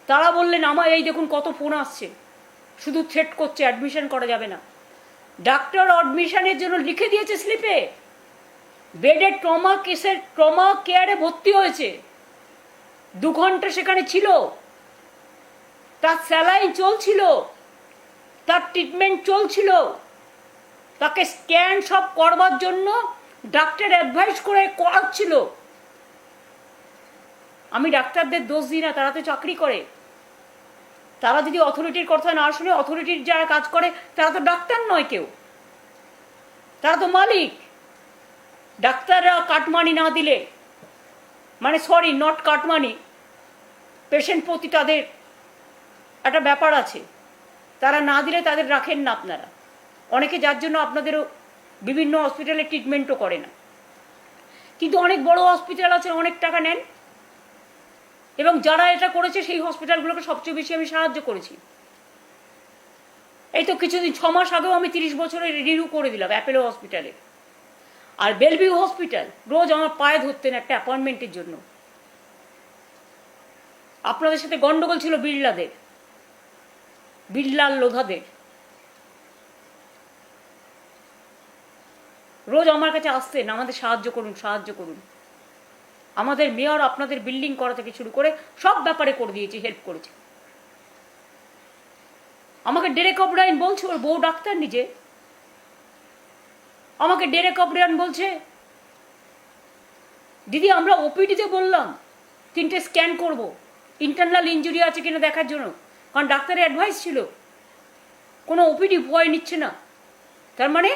তারা বললেন আমার এই দেখুন কত ফোন আসছে, শুধু থ্রেট করছে, অ্যাডমিশন করা যাবে না। ডাক্তার অ্যাডমিশনের জন্য লিখে দিয়েছে স্লিপে, বেডে ট্রমা কেয়ারে ভর্তি হয়েছে, 2 ঘন্টা সেখানে ছিল, তার স্যালাইন চলছিল, তার ট্রিটমেন্ট চলছিল, তাকে স্ক্যান সব করবার জন্য ডাক্তার অ্যাডভাইস করে করাচ্ছিল। আমি ডাক্তারদের দোষ দিই না, তারা তো চাকরি করে। তারা যদি অথরিটির কথা না শুনে, অথরিটির যারা কাজ করে তারা তো ডাক্তার নয় কেউ, তারা তো মালিক। ডাক্তাররা কাটমানি না দিলে, মানে সরি নট কাটমানি, পেশেন্ট প্রতি তাদের একটা ব্যাপার আছে, তারা না দিলে তাদের রাখেন না আপনারা। অনেকে যার জন্য আপনাদেরও বিভিন্ন হসপিটালে ট্রিটমেন্টও করে না। কিন্তু অনেক বড় হসপিটাল আছে, অনেক টাকা নেন, এবং যারা এটা করেছে সেই হসপিটালগুলোকে সবচেয়ে বেশি আমি সাহায্য করেছি। এই তো কিছুদিন 6 মাস আগেও আমি 30 বছরের রিনিউ করে দিলাম অ্যাপেলো হসপিটালে। আর বেলভিউ হসপিটাল রোজ আমার পায়ে ধরতেন একটা অ্যাপয়েন্টমেন্টের জন্য। আপনাদের সাথে গন্ডগোল ছিল বিড়লাল লোধাদের, রোজ আমার কাছে আসতেন আমাদের সাহায্য করুন সাহায্য করুন। আমাদের মেয়র আপনাদের বিল্ডিং করা থেকে শুরু করে সব ব্যাপারে করে দিয়েছে, হেল্প করেছে। আমাকে ডেরেক ওব্রায়েন বলছে, ওর বউ ডাক্তার নিজে, আমাকে ডেরেক ওব্রায়েন বলছে দিদি আমরা ওপিডিতে বললাম 3টে স্ক্যান করব, ইন্টারনাল ইনজুরি আছে কিনা দেখার জন্য, কারণ ডাক্তারের অ্যাডভাইস ছিল। কোনো ওপিডি ভয় নিচ্ছে না, তার মানে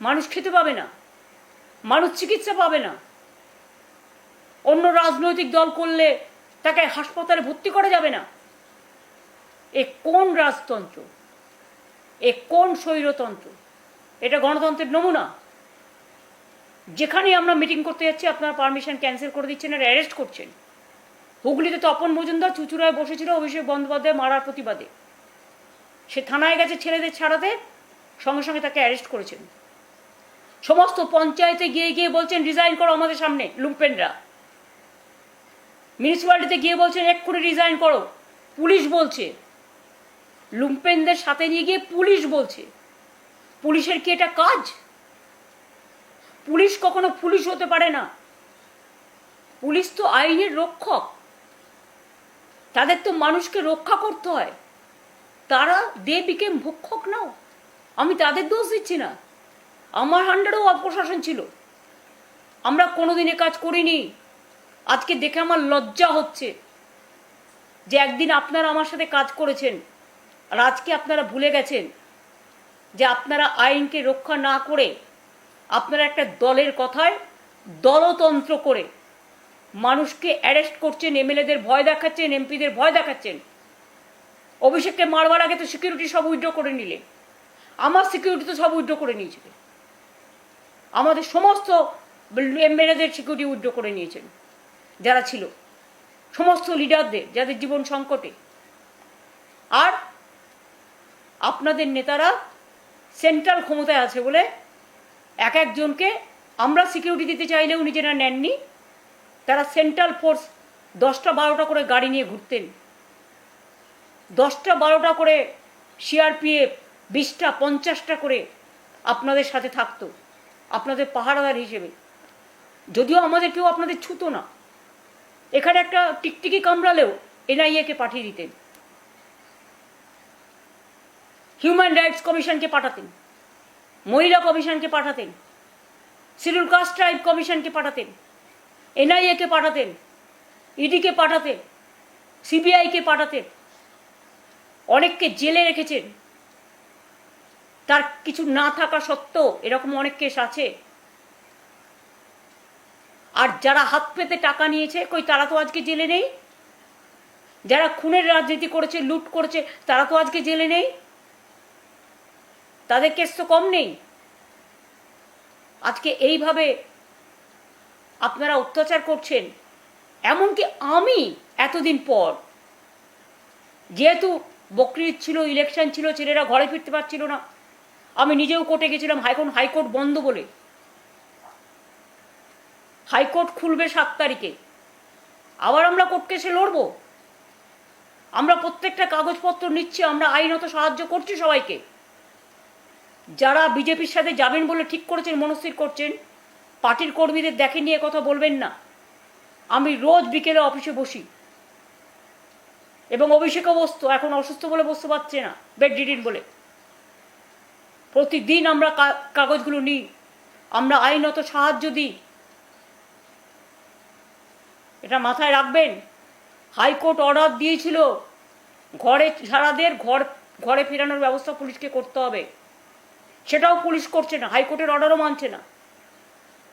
মানুষ খেতে পাবে না, মানুষ চিকিৎসা পাবে না। অন্য রাজনৈতিক দল করলে তাকে হাসপাতালে ভর্তি করা যাবে না। এ কোন রাজতন্ত্র, এ কোন স্বৈরতন্ত্র? এটা গণতন্ত্রের নমুনা। যেখানে আমরা মিটিং করতে যাচ্ছি আপনারা পারমিশন ক্যান্সেল করে দিচ্ছেন আর অ্যারেস্ট করছেন। হুগলিতে তপন মজুমদার চুচুড়ায় বসেছিল অভিষেক বন্দ্যোপাধ্যায় মারার প্রতিবাদে, সে থানায় গেছে ছেলেদের ছাড়াতে, সঙ্গে সঙ্গে তাকে অ্যারেস্ট করেছেন। সমস্ত পঞ্চায়েতে গিয়ে গিয়ে বলছেন রিজাইন করো আমাদের সামনে লুম্পেনরা। মিউনিসিপ্যালিটিতে গিয়ে বলছেন এক্ষুনি রিজাইন করো, পুলিশ বলছে। লুম্পেনদের সাথে নিয়ে গিয়ে পুলিশ বলছে। পুলিশের কি এটা কাজ? পুলিশ কখনো পুলিশ হতে পারে না। পুলিশ তো আইনের রক্ষক, তাদের তো মানুষকে রক্ষা করতে হয়। তারা দে বিকেম ভক্ষক নাও। আমি তাদের দোষ দিচ্ছি না, আমার আন্ডারেও অপশাসন ছিল, আমরা কোনোদিন কাজ করিনি। আজকে দেখে আমার লজ্জা হচ্ছে যে একদিন আপনারা আমার সাথে কাজ করেছেন, আর আজকে আপনারা ভুলে গেছেন যে আপনারা আইনকে রক্ষা না করে আপনারা একটা দলের কথায় দলতন্ত্র করে মানুষকে অ্যারেস্ট করছেন, এমএলএদের ভয় দেখাচ্ছেন, এমপিদের ভয় দেখাচ্ছেন। অভিষেককে মারবার আগে তো সিকিউরিটি সব উইথড্র করে নিলেন। আমার সিকিউরিটি তো সব উইথড্র করে নিয়েছিলেন, আমাদের সমস্ত এমএলএদের সিকিউরিটি উইথড্র করে নিয়েছেন যারা ছিল, সমস্ত লিডারদের যাদের জীবন সংকটে। আর আপনাদের নেতারা সেন্ট্রাল ক্ষমতায় আছে বলে এক একজনকে আমরা সিকিউরিটি দিতে চাইলেও নিজেরা নেননি। তারা সেন্ট্রাল ফোর্স 10টা 12টা করে গাড়ি নিয়ে ঘুরতেন, 10টা 12টা করে সিআরপিএফ, 20টা 50টা করে আপনাদের সাথে থাকতো আপনাদের পাহারাদার হিসেবে। যদিও আমাদের কেউ আপনাদের ছুতো না, এখানে একটা টিকটিকি কামড়ালেও এনআইএকে পাঠিয়ে দিতেন, হিউম্যান রাইটস কমিশনকে পাঠাতেন, মহিলা কমিশনকে পাঠাতেন, শিডিউল কাস্ট ট্রাইব কমিশনকে পাঠাতেন, এনআইএকে পাঠাতেন, ইডিকে পাঠাতেন, সিবিআইকে পাঠাতেন। অনেককে জেলে রেখেছেন, তার কিছু না থাকা সত্ত্বেও এরকম অনেক কেস আছে। আর যারা হাত পেতে টাকা নিয়েছে কই, তারা তো আজকে জেলে নেই। যারা খুনের রাজনীতি করেছে, লুট করেছে, তারা তো আজকে জেলে নেই, তাদের কেস তো কম নেই। আজকে এইভাবে আপনারা অত্যাচার করছেন। এমনকি আমি এতদিন পর, যেহেতু বকরিদ ছিল, ইলেকশন ছিল, ছেলেরা ঘরে ফিরতে পারছিল না, আমি নিজেও কোর্টে গেছিলাম। হাইকোর্ট বন্ধ বলে। হাইকোর্ট খুলবে 7 তারিখে, আবার আমরা কোর্ট কেসে লড়বো। আমরা প্রত্যেকটা কাগজপত্র নিচ্ছি, আমরা আইনত সাহায্য করছি সবাইকে। যারা বিজেপির সাথে যাবেন বলে ঠিক করেছেন, মনস্থির করছেন, পার্টির কর্মীদের দেখে নিয়ে কথা বলবেন না। আমি রোজ বিকেলে অফিসে বসি, এবং অভিষেকও বসতো, এখন অসুস্থ বলে বসতে পারছে না, বেড রিডিন বলে। প্রতিদিন আমরা কাগজগুলো নিই, আমরা আইনত সাহায্য দিই, এটা মাথায় রাখবেন। হাইকোর্ট অর্ডার দিয়েছিল ঘরে ছাড়াদের ঘরে ফেরানোর ব্যবস্থা পুলিশকে করতে হবে, সেটাও পুলিশ করছে না, হাইকোর্টের অর্ডারও মানছে না।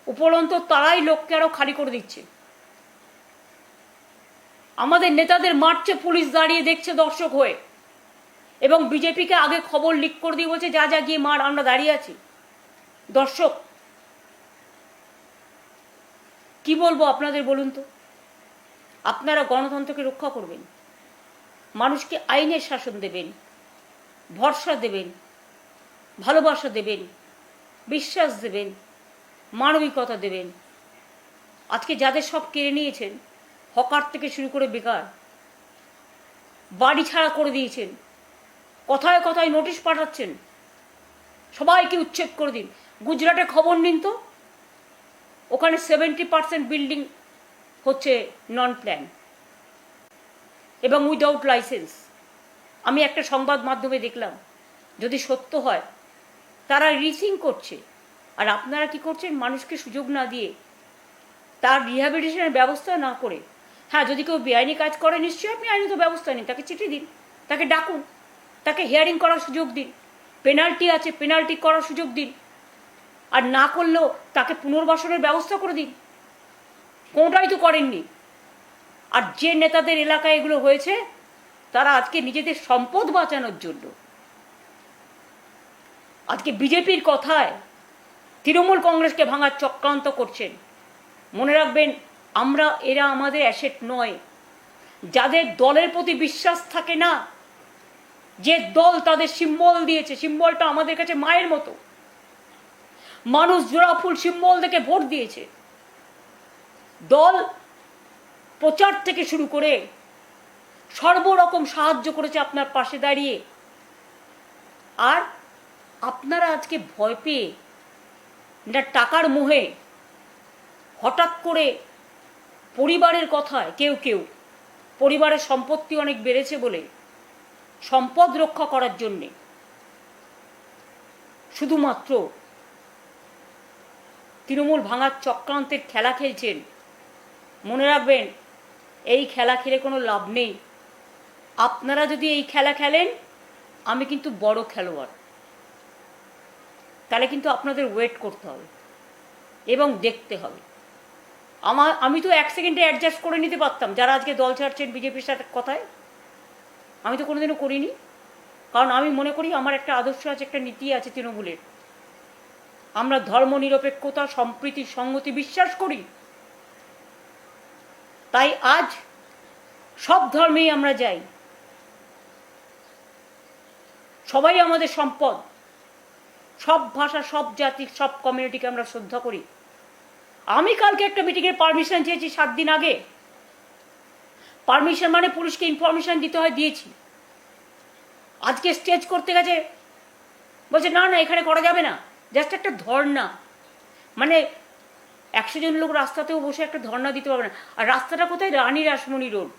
উপরন্ত তারাই লোককে আরো খালি করে দিচ্ছে। আমাদের নেতাদের মারছে পুলিশ, দাঁড়িয়ে দেখছে দর্শক হয়ে, এবং বিজেপিকে আগে খবর লিক করে দিয়ে বলছে যা যা গিয়ে মার, আমরা দাঁড়িয়ে আছি দর্শক। কি বলবো আপনাদের বলুন তো? আপনারা গণতন্ত্রকে রক্ষা করবেন, মানুষকে আইনের শাসন দেবেন, ভরসা দেবেন, ভালোবাসা দেবেন, বিশ্বাস দেবেন, মানবিকতা দেবেন। আজকে যাদের সব কেড়ে নিয়েছেন, হকার থেকে শুরু করে বেকার, বাড়ি ছাড়া করে দিয়েছেন, কথায় কথায় নোটিশ পাঠাচ্ছেন, সবাইকে উচ্ছেদ করে দিন। গুজরাটে খবর নিন তো, ওখানে 70% বিল্ডিং হচ্ছে নন প্ল্যান এবং উইদাউট লাইসেন্স। আমি একটা সংবাদ মাধ্যমে দেখলাম, যদি সত্য হয় তারা রিসিং করছে। আর আপনারা কি করছেন? মানুষকে সুযোগ না দিয়ে, তার রিহ্যাবিলিটেশনের ব্যবস্থা না করে। হ্যাঁ, যদি কেউ বেআইনি কাজ করে নিশ্চয়ই আপনি আইনত ব্যবস্থা নিন, তাকে চিঠি দিন, তাকে ডাকুন, তাকে হিয়ারিং করার সুযোগ দিন, পেনাল্টি আছে পেনাল্টি করার সুযোগ দিন। আর না করলেও তাকে পুনর্বাসনের ব্যবস্থা করে দিন। কোনটাই তো করেননি। আর যে নেতাদের এলাকায় এগুলো হয়েছে, তারা আজকে নিজেদের সম্পদ বাঁচানোর জন্য আজকে বিজেপির কথায় তৃণমূল কংগ্রেসকে ভাঙার চক্রান্ত করছেন। মনে রাখবেন, এরা আমাদের অ্যাসেট নয়। যাদের দলের প্রতি বিশ্বাস থাকে না, যে দল তাদের সিম্বল দিয়েছে, সিম্বলটা আমাদের কাছে মায়ের মতো, মানুষ জোড়াফুল সিম্বল থেকে ভোট দিয়েছে। দল প্রচার থেকে শুরু করে সর্বরকম সাহায্য করেছে আপনার পাশে দাঁড়িয়ে। আর আপনারা আজকে ভয় পেয়ে না টাকার মোহে হঠাৎ করে পরিবারের কথায় কেউ পরিবারের সম্পত্তি অনেক বেড়েছে বলে সম্পদ রক্ষা করার জন্যে শুধুমাত্র তৃণমূল ভাঙার চক্রান্তের খেলা খেলছেন। মনে রাখবেন, এই খেলা খেলে কোনো লাভ নেই। আপনারা যদি এই খেলা খেলেন, আমি কিন্তু বড় খেলোয়াড়, তাহলে কিন্তু আপনাদের ওয়েট করতে হবে এবং দেখতে হবে। আমি তো 1 সেকেন্ডে অ্যাডজাস্ট করে নিতে পারতাম। যারা আজকে দল ছাড়ছেন বিজেপির সাথে কথায়, আমি তো কোনোদিনও করিনি। কারণ আমি মনে করি আমার একটা আদর্শ আছে, একটা নীতি আছে তৃণমূলের। আমরা ধর্মনিরপেক্ষতা, সম্প্রীতি, সংহতি বিশ্বাস করি। তাই আজ সব ধর্মেই আমরা যাই, সবাই আমাদের সম্পদ। সব ভাষা, সব জাতি, সব কমিউনিটিকে আমরা শ্রদ্ধা করি। আমি কালকে একটা মিটিংয়ের পারমিশন চেয়েছি 7 দিন আগে। পারমিশন মানে পুলিশকে ইনফরমেশন দিতে হয়, দিয়েছি। আজকে স্টেজ করতে গেছে, বলছে না এখানে করা যাবে না। জাস্ট একটা ধর্না, মানে 100 জন লোক রাস্তাতেও বসে একটা ধর্না দিতে পারবে না। আর রাস্তাটা কোথায়? রানী রাসমণি রোড,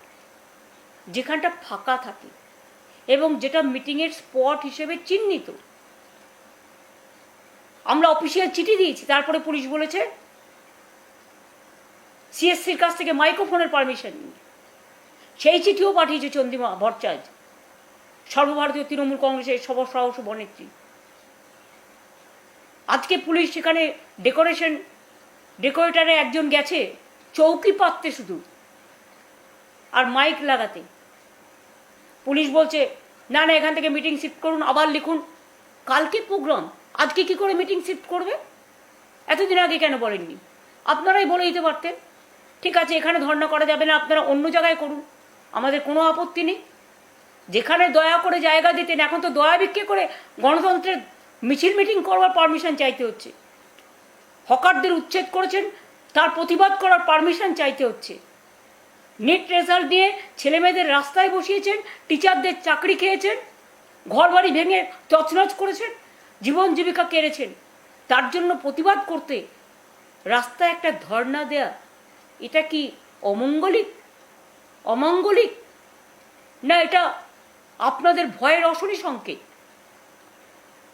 যেখানটা ফাঁকা থাকে এবং যেটা মিটিংয়ের স্পট হিসেবে চিহ্নিত। আমরা অফিসিয়াল চিঠি দিয়েছি, তারপরে পুলিশ বলেছে সিএসসির কাছ থেকে মাইক্রোফোনের পারমিশন নিয়ে। সেই চিঠিও পাঠিয়েছে চন্দ্রিমা ভট্টাচার্য, সর্বভারতীয় তৃণমূল কংগ্রেসের সহসভানেত্রী। আজকে পুলিশ সেখানে ডেকোরেটারে একজন গেছে চৌকি পাততে শুধু আর মাইক লাগাতে। পুলিশ বলছে না এখান থেকে মিটিং শিফট করুন, আবার লিখুন। কালকে প্রোগ্রাম, আজকে কি করে মিটিং শিফট করবে? এতদিন আগে কেন বলেননি? আপনারাই বলে দিতে পারতেন। ঠিক আছে, এখানে ধর্ণা করা যাবে না, আপনারা অন্য জায়গায় করুন, আমাদের কোনো আপত্তি নেই। যেখানে দয়া করে জায়গা দিতেন, এখন তো দয়া ভিক্ষে করে গণতন্ত্রের মিছিল মিটিং করবার পারমিশন চাইতে হচ্ছে। হকারদের উচ্ছেদ করেছেন, তার প্রতিবাদ করার পারমিশন চাইতে হচ্ছে। নিট রেজাল্ট নিয়ে ছেলেমেয়েদের রাস্তায় বসিয়েছেন, টিচারদের চাকরি খেয়েছেন, ঘর বাড়ি ভেঙে তছনছ করেছেন, জীবন জীবিকা কেড়েছেন। তার জন্য প্রতিবাদ করতে রাস্তায় একটা ধর্ণা দেয়া, এটা কি অমঙ্গলিক না এটা আপনাদের ভয়ের অশনি সংকেত?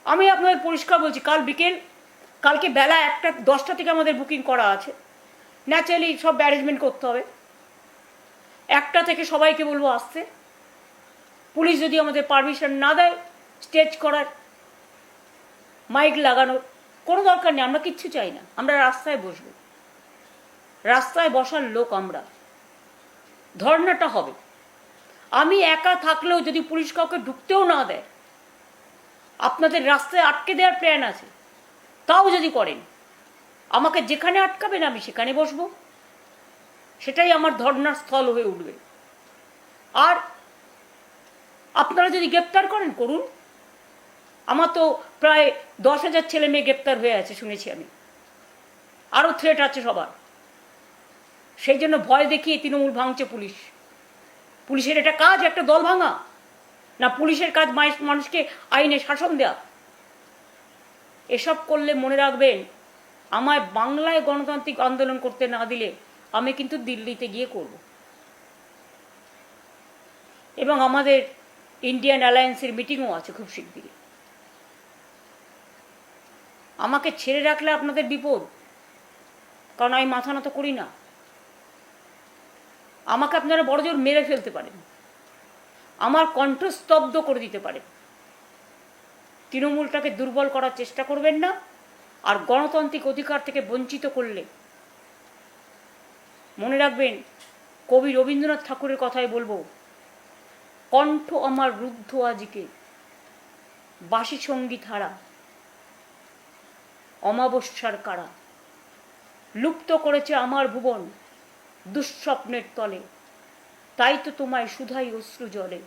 আমি আপনাদের পরিষ্কার বলছি, কালকে বেলা 1:10 থেকে আমাদের বুকিং করা আছে। ন্যাচারালি সব অ্যারেঞ্জমেন্ট করতে হবে। 1টা থেকে সবাইকে বলবো আসতে। পুলিশ যদি আমাদের পারমিশন না দেয় স্টেজ করার, মাইক লাগানোর, কোনো দরকার নেই। আমরা কিচ্ছু চাই না, আমরা রাস্তায় বসবো। রাস্তায় বসার লোক আমরা। ধর্নাটা হবে। আমি একা থাকলেও যদি পুলিশ কাউকে ঢুকতেও না দেয়, আপনাদের রাস্তায় আটকে দেওয়ার প্ল্যান আছে, তাও যদি করেন, আমাকে যেখানে আটকাবেন আমি সেখানে বসবো। সেটাই আমার ধর্নার স্থল হয়ে উঠবে। আর আপনারা যদি গ্রেপ্তার করেন, করুন। আমার তো প্রায় 10,000 ছেলে মেয়ে গ্রেপ্তার হয়ে আছে শুনেছি আমি। আরও থ্রেট আছে সবার। সেই জন্য ভয় দেখিয়ে তৃণমূল ভাঙছে পুলিশ। পুলিশের এটা কাজ, একটা দল ভাঙা? না পুলিশের কাজ মানুষকে আইনে শাসন দেয়া? এসব করলে মনে রাখবেন, আমায় বাংলায় গণতান্ত্রিক আন্দোলন করতে না দিলে আমি কিন্তু দিল্লিতে গিয়ে করব। এবং আমাদের ইন্ডিয়ান অ্যালায়েন্সের মিটিংও আছে খুব শিগগিরই। আমাকে ছেড়ে রাখলে আপনাদের বিপদ, কারণ আমি মাথা নত করি না। আমাকে আপনারা বড়জোর মেরে ফেলতে পারেন, আমার কণ্ঠ স্তব্ধ করে দিতে পারেন। তৃণমূলটাকে দুর্বল করার চেষ্টা করবেন না। আর গণতান্ত্রিক অধিকার থেকে বঞ্চিত করলে মনে রাখবেন, কবি রবীন্দ্রনাথ ঠাকুরের কথাই বলবো, কণ্ঠ আমার রুদ্ধ আজিকে, বাসি সঙ্গীত হারা, অমাবস্যার কারা, লুপ্ত করেছে আমার ভুবন দুঃস্বপ্নের তলে, তাই তো তোমায় সুধাই অশ্রু জলে।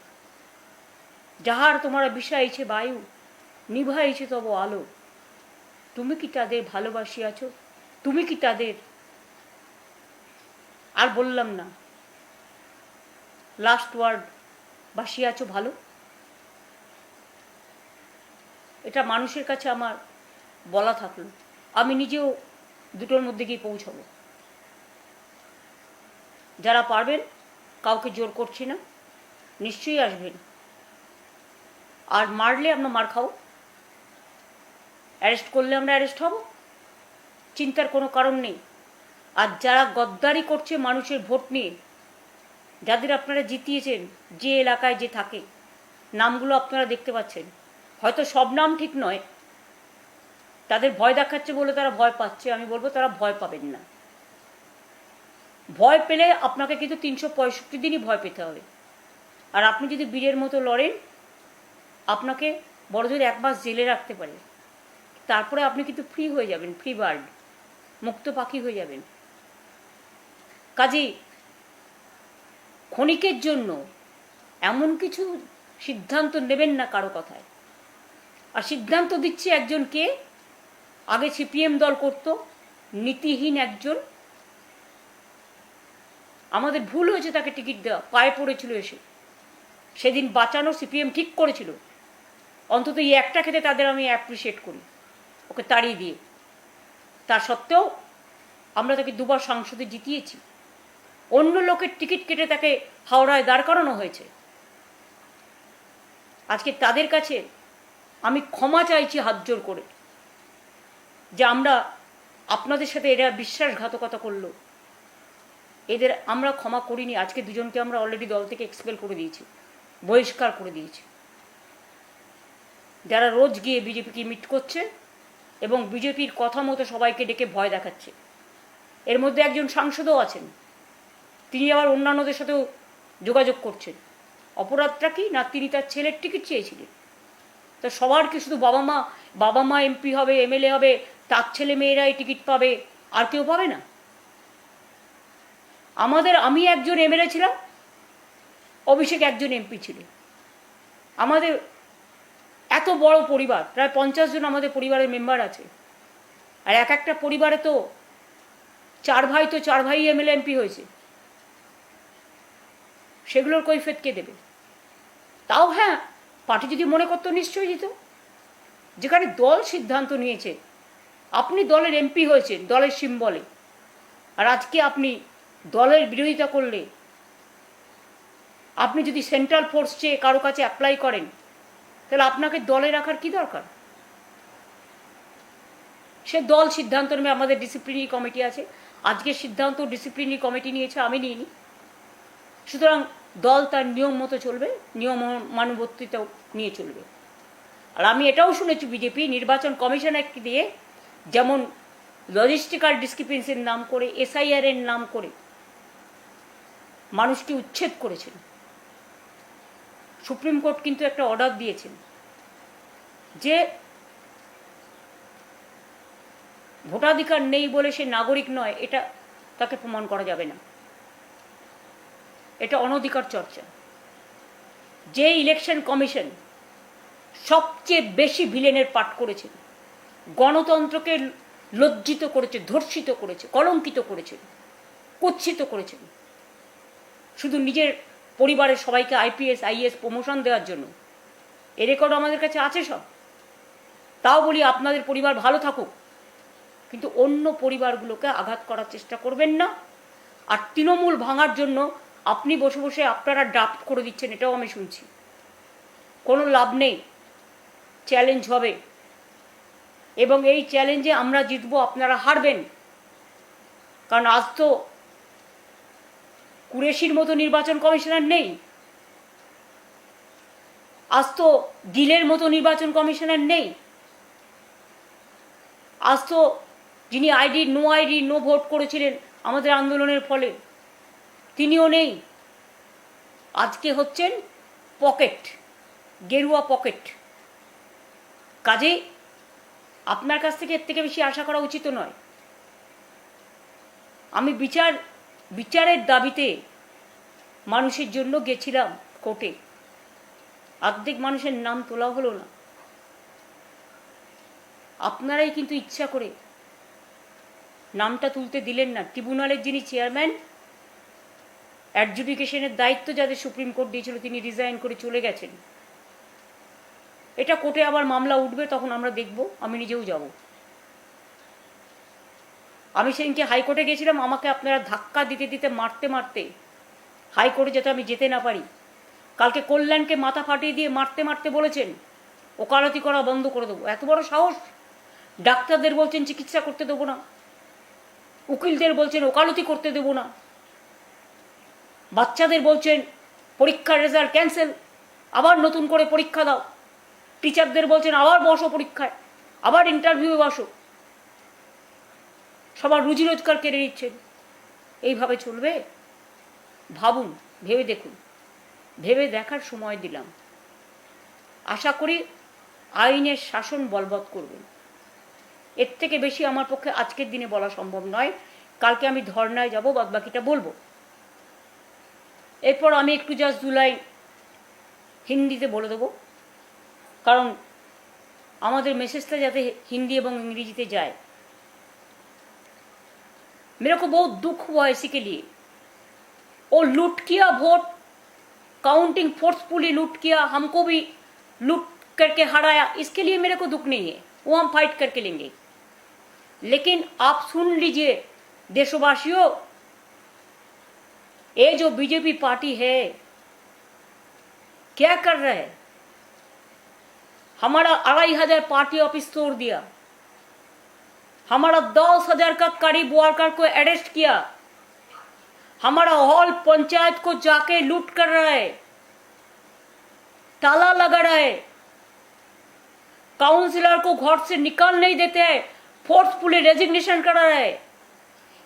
যাহার তোমরা বিষাইছে বায়ু, নিভাইছে তব আলো, তুমি কি তাদের ভালোবাসিয়াছ? তুমি কি তাদের, আর বললাম না, লাস্ট ওয়ার্ড বাসিয়াছ ভালো? এটা মানুষের কাছে আমার বলা থাকলো। আমি নিজেও দুটোর মধ্যে গিয়ে পৌঁছাবো। যারা পারবেন, কাউকে জোর করছি না, নিশ্চয়ই আসবেন। আর মারলে আমরা মার খাবো, অ্যারেস্ট করলে আমরা অ্যারেস্ট হব, চিন্তার কোনো কারণ নেই। আর যারা গদ্দারি করছে মানুষের ভোট নিয়ে, যাদের আপনারা জিতিয়েছেন, যে এলাকায় যে থাকে, নামগুলো আপনারা দেখতে পাচ্ছেন। হয়তো সব নাম ঠিক নয়, তাদের ভয় দেখাচ্ছে বলে তারা ভয় পাচ্ছে। আমি বলবো তারা ভয় পাবেন না। ভয় পেলে আপনাকে কিন্তু 365 দিনই ভয় পেতে হবে। আর আপনি যদি বীরের মতো লড়েন, আপনাকে বড়জোর 1 মাস জেলে রাখতে পারে, তারপরে আপনি কিন্তু ফ্রি হয়ে যাবেন, ফ্রি বার্ড, মুক্ত পাখি হয়ে যাবেন। কাজেই ক্ষণিকের জন্য এমন কিছু সিদ্ধান্ত নেবেন না কারো কথায়। আর সিদ্ধান্ত দিচ্ছে একজনকে, আগে সিপিএম দল করত, নীতিহীন একজন। আমাদের ভুল হয়েছে তাকে টিকিট দেওয়া, পায়ে পড়েছিল এসে। সেদিন বাঁচানো সিপিএম ঠিক করেছিল। অন্তত এই একটা ক্ষেত্রে তাদের আমি অ্যাপ্রিসিয়েট করি, ওকে তাড়িয়ে দিয়ে। তা সত্ত্বেও আমরা তাকে 2 বার সংসদে জিতিয়েছি। অন্য লোকের টিকিট কেটে তাকে হাওড়ায় দাঁড় করানো হয়েছে। আজকে তাদের কাছে আমি ক্ষমা চাইছি হাত জোর করে, যে আমরা আপনাদের সাথে এরা বিশ্বাসঘাতকতা করলো, এদের আমরা ক্ষমা করিনি। আজকে 2 জনকে আমরা অলরেডি দল থেকে এক্সপেল করে দিয়েছি, বহিষ্কার করে দিয়েছি। যারা রোজ গিয়ে বিজেপিকে মিট করছে এবং বিজেপির কথা মতো সবাইকে ডেকে ভয় দেখাচ্ছে। এর মধ্যে একজন সাংসদও আছেন, তিনি আবার অন্যান্যদের সাথেও যোগাযোগ করছেন। অপরাধটা কি না, তিনি তার ছেলের টিকিট চেয়েছিলেন। তো সবার কি শুধু বাবা মা এমপি হবে, এমএলএ হবে, তার ছেলে মেয়েরাই টিকিট পাবে, আর কেউ পাবে না? আমি একজন এমএলএ ছিলাম, অভিষেক একজন এমপি ছিল। আমাদের এত বড় পরিবার, প্রায় 50 জন আমাদের পরিবারের মেম্বার আছে। আর এক একটা পরিবারে তো 4 ভাই এমএলএ এমপি হয়েছে। সেগুলোর কৈফিয়ত কে দেবে? তাও হ্যাঁ, পার্টি যদি মনে করতো নিশ্চয়ই দিত। যেখানে দল সিদ্ধান্ত নিয়েছে, আপনি দলের এমপি হয়েছেন দলের সিম্বলে, আর আজকে আপনি দলের বিরোধিতা করলে, আপনি যদি সেন্ট্রাল ফোর্স চেয়ে কারো কাছে অ্যাপ্লাই করেন, তাহলে আপনাকে দলে রাখার কি দরকার? সে দল সিদ্ধান্ত নেবে। আমাদের ডিসিপ্লিনারি কমিটি আছে, আজকের সিদ্ধান্ত ডিসিপ্লিনারি কমিটি নিয়েছে, আমি নিইনি। সুতরাং দল তার নিয়ম মতো চলবে, নিয়ম মানবর্তিতা নিয়ে চলবে। আর আমি এটাও শুনেছি, বিজেপি নির্বাচন কমিশনারকে দিয়ে যেমন লজিস্টিক্যাল ডিসক্রিপেন্সির নাম করে, এসআইআর এর নাম করে মানুষকে উচ্ছেদ করেছেন। সুপ্রিম কোর্ট কিন্তু একটা অর্ডার দিয়েছেন যে ভোটাধিকার নেই বলে সে নাগরিক নয়, এটা তাকে প্রমাণ করা যাবে না। এটা অনধিকার চর্চা। যে ইলেকশন কমিশন সবচেয়ে বেশি ভিলেনের পাঠ করেছেন, গণতন্ত্রকে লজ্জিত করেছে, ধর্ষিত করেছে, কলঙ্কিত করেছেন, কুৎসিত করেছেন, শুধু নিজের পরিবারের সবাইকে আইপিএস আইএস প্রমোশন দেওয়ার জন্য। এ রেকর্ড আমাদের কাছে আছে সব। তাও বলি, আপনাদের পরিবার ভালো থাকুক, কিন্তু অন্য পরিবারগুলোকে আঘাত করার চেষ্টা করবেন না। আর তৃণমূল ভাঙার জন্য আপনি বসে বসে আপনারা ড্রাফট করে দিচ্ছেন, এটাও আমি শুনছি। কোনো লাভ নেই, চ্যালেঞ্জ হবে এবং এই চ্যালেঞ্জে আমরা জিতবো, আপনারা হারবেন। কারণ আজ তো কুরেশির মতো নির্বাচন কমিশনার নেই, আজ তো গিলের মতো নির্বাচন কমিশনার নেই, আজ তো যিনি আইডি নো ভোট করেছিলেন আমাদের আন্দোলনের ফলে, তিনিও নেই। আজকে হচ্ছেন পকেট, গেরুয়া পকেট। কাজেই আপনার কাছ থেকে এর থেকে বেশি আশা করা উচিত নয়। আমি বিচারের দাবিতে মানুষের জন্য গেছিলাম কোর্টে, অর্ধেক মানুষের নাম তোলা হলো না। আপনারাই কিন্তু ইচ্ছা করে নামটা তুলতে দিলেন না। ট্রিব্যুনালের যিনি চেয়ারম্যান, অ্যাডজুডিকেশনের দায়িত্ব যাদের সুপ্রিম কোর্ট দিয়েছিল, তিনি রিজাইন করে চলে গেছেন। এটা কোর্টে আবার মামলা উঠবে, তখন আমরা দেখব। আমি নিজেও যাব। আমি সেদিনকে হাইকোর্টে গেছিলাম, আমাকে আপনারা ধাক্কা দিতে দিতে মারতে মারতে হাইকোর্টে যাতে আমি যেতে না পারি। কালকে কল্যাণকে মাথা ফাটিয়ে দিয়ে মারতে মারতে বলেছেন ওকালতি করা বন্ধ করে দেবো। এত বড় সাহস! ডাক্তারদের বলছেন চিকিৎসা করতে দেবো না, উকিলদের বলছেন ওকালতি করতে দেবো না, বাচ্চাদের বলছেন পরীক্ষার রেজাল্ট ক্যান্সেল, আবার নতুন করে পরীক্ষা দাও, টিচারদের বলছেন আবার বসো পরীক্ষায়, আবার ইন্টারভিউয়ে বসো, সবার রুজি রোজগার কেড়ে নিচ্ছেন। এইভাবে চলবে? ভাবুন, ভেবে দেখুন। ভেবে দেখার সময় দিলাম। আশা করি আইনের শাসন বলবৎ করবেন। এর থেকে বেশি আমার পক্ষে আজকের দিনে বলা সম্ভব নয়। কালকে আমি ধর্নায় যাব, বাদ বাকিটা বলবো। এরপর আমি একটু জাস্ট 2 লাইন হিন্দিতে বলে দেবো, কারণ আমাদের মেসেজটা যাতে হিন্দি এবং इंग्लिश जाए। मेरे को बहुत दुख हुआ इसी के लिए। वो लूट किया वोट, काउंटिंग फोर्सफुली लूट किया, हमको भी लूट करके हराया, इसके लिए मेरे को दुख नहीं है, वो हम फाइट करके लेंगे। लेकिन आप सुन लीजिए देशवासियों, ये जो बीजेपी पार्टी है क्या कर रहा है? हमारा 2500 पार्टी ऑफिस तोड़ दिया, हमारा 10,000 का करीब वर्कर को अरेस्ट किया, हमारा हॉल पंचायत को जाके लूट कर रहा है, ताला लगा रहा है, काउंसिलर को घर से निकाल नहीं देते हैं, फोर्सफुली रेजिग्नेशन करा रहा है,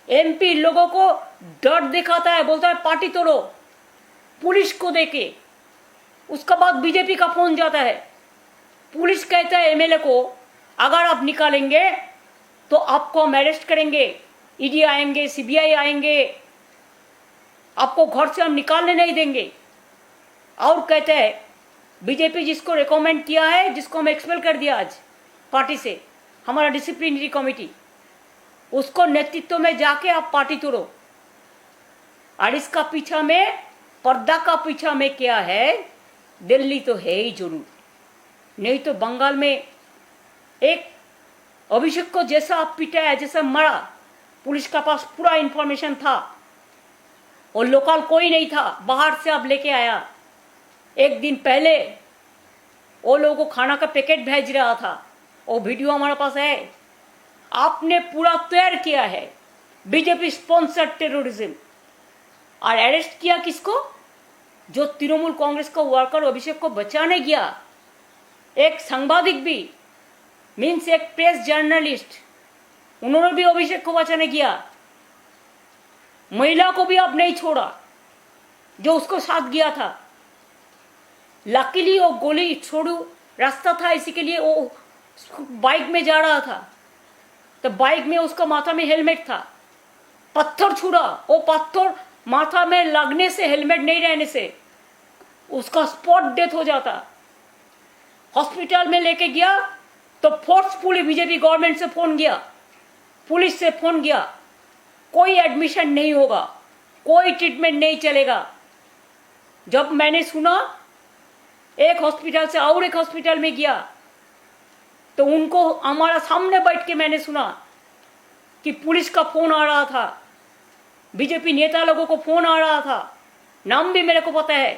एमपी लोगों को डर दिखाता है, बोलता है पार्टी तोड़ो, पुलिस को देके। उसका बाद बीजेपी का फोन जाता है, पुलिस कहता है एमएलए को अगर आप निकालेंगे तो आपको हम अरेस्ट करेंगे, ईडी आएंगे, सीबीआई आएंगे, आपको घर से हम निकालने नहीं देंगे। और कहते हैं बीजेपी जिसको रिकमेंड किया है, जिसको हम एक्सपेल कर दिया आज पार्टी से, हमारा डिसिप्लिनरी कमेटी, उसको नेतृत्व में जाके आप पार्टी तोड़ो। और इसका पीछा में, पर्दा का पीछा में क्या है? दिल्ली तो है ही जरूर, नहीं तो बंगाल में एक अभिषेक को जैसा आप पिटाया, जैसा मरा, पुलिस का पास पूरा इंफॉर्मेशन था, और लोकल कोई नहीं था, बाहर से आप लेके आया। एक दिन पहले वो लोगों को खाना का पैकेट भेज रहा था, वो वीडियो हमारे पास है। आपने पूरा तैयार किया है बीजेपी स्पॉन्सर्ड टेररिज्म। और अरेस्ट किया किसको? जो तृणमूल कांग्रेस का वर्कर अभिषेक को बचाने गया, एक सांबादिक भी, मीन्स एक प्रेस जर्नलिस्ट, उन्होंने भी अभिषेक को बचाने गया। महिला को भी आप नहीं छोड़ा जो उसको साथ गया था। लकीली वो गोली छोड़ू रास्ता था, इसी के लिए वो बाइक में जा रहा था, तो बाइक में उसका माथा में हेलमेट था, पत्थर छुड़ा, वो पत्थर माथा में लगने से, हेलमेट नहीं रहने से उसका स्पॉट डेथ हो जाता। हॉस्पिटल में लेके गया तो फोर्सफुली बीजेपी गवर्नमेंट से फोन गया, पुलिस से फोन गया, कोई एडमिशन नहीं होगा, कोई ट्रीटमेंट नहीं चलेगा। जब मैंने सुना, एक हॉस्पिटल से और एक हॉस्पिटल में गया, तो उनको हमारा सामने बैठ के मैंने सुना कि पुलिस का फोन आ रहा था, बीजेपी नेता लोगों को फोन आ रहा था, नाम भी मेरे को पता है,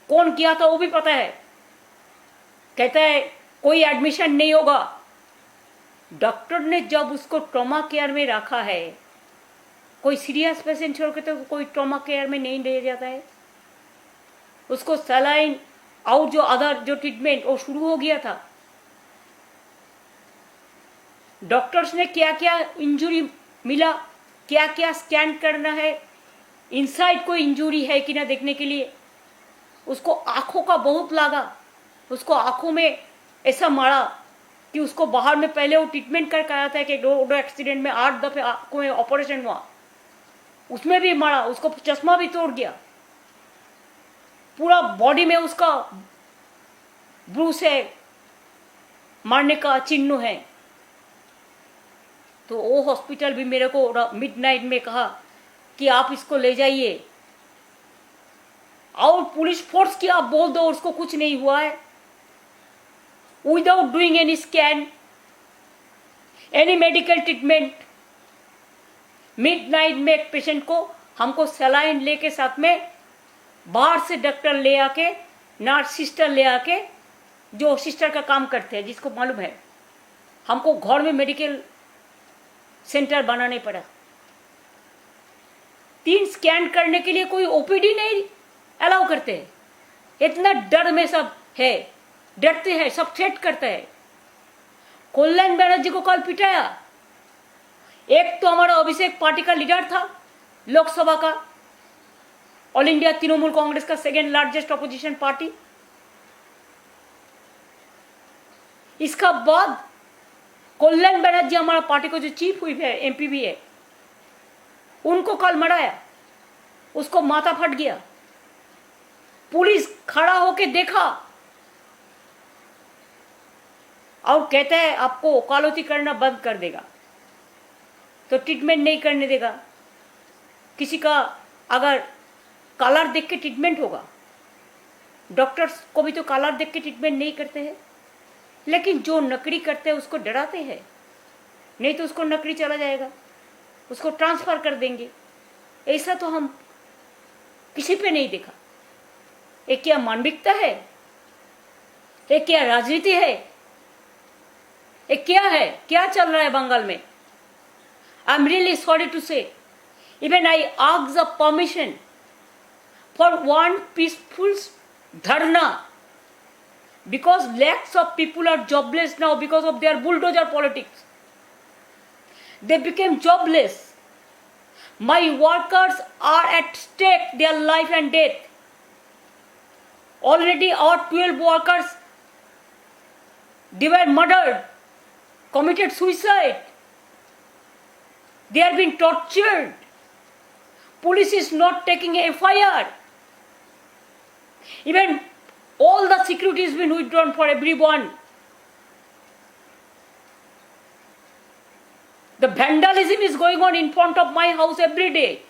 कौन किया था वो भी पता है। कहता है कोई एडमिशन नहीं होगा। डॉक्टर ने जब उसको ट्रॉमा केयर में रखा है, कोई सीरियस पेशेंट छोड़ के तो कोई ट्रॉमा केयर में नहीं ले जाता है, उसको सलाइन और जो अदर जो ट्रीटमेंट वो शुरू हो गया था। डॉक्टर्स ने क्या क्या इंजरी मिला, क्या क्या स्कैन करना है, इनसाइड कोई इंजरी है कि ना देखने के लिए। उसको आंखों का बहुत लगा, उसको आंखों में ऐसा मारा कि उसको बाहर में पहले वो ट्रीटमेंट करके आया था कि रोड एक्सीडेंट में 8 दफे आंखों में ऑपरेशन हुआ, उसमें भी मारा, उसको चश्मा भी तोड़ गया, पूरा बॉडी में उसका ब्रूस है, मारने का चिन्ह है। तो वो हॉस्पिटल भी मेरे को मिडनाइट में कहा कि आप इसको ले जाइए, और पुलिस फोर्स की आप बोल दो उसको कुछ नहीं हुआ है, without doing any scan, any medical treatment. Midnight में एक पेशेंट को हमको सलाइन लेके साथ में बाहर से डॉक्टर ले आके, नर्स सिस्टर ले आके, जो सिस्टर का काम करते हैं जिसको मालूम है, हमको घर में मेडिकल सेंटर बनाने पड़ा। 3 स्कैन करने के लिए कोई ओपीडी नहीं अलाउ करते हैं। इतना डर में सब है, डरते हैं, सब थ्रेट करते हैं। कल्याण बनर्जी को कल पिटाया। एक तो हमारा अभिषेक पार्टी का लीडर था, लोकसभा का, ऑल इंडिया तृणमूल कांग्रेस का 2nd लार्जेस्ट अपोजिशन पार्टी। इसका बाद कल्याण बनर्जी हमारा पार्टी को जो चीफ हुई है, एमपी भी है, उनको कल मराया, उसको माथा फट गया। पुलिस खड़ा होके देखा और कहता है आपको वकालती करना बंद कर देगा, तो ट्रीटमेंट नहीं करने देगा। किसी का अगर कलर देख के ट्रीटमेंट होगा, डॉक्टर्स को भी तो कलर देख के ट्रीटमेंट नहीं करते हैं, लेकिन जो नकली करते हैं उसको डराते हैं, नहीं तो उसको नकली चला जाएगा, उसको ट्रांसफर कर देंगे। ऐसा तो हम किसी पे नहीं देखा। ये क्या मानविकता है? ये क्या राजनीति है? ये क्या है? क्या चल रहा है बंगाल में? I am really sorry to say, even I ask the permission for one peaceful dharna, because lakhs of people are jobless now because of their bulldozer politics. They became jobless. My workers are at stake, their life and death. Already our 12 workers, they were murdered, committed suicide. They are being tortured. Police is not taking a FIR. Even all the security has been withdrawn for everyone. The vandalism is going on in front of my house every day.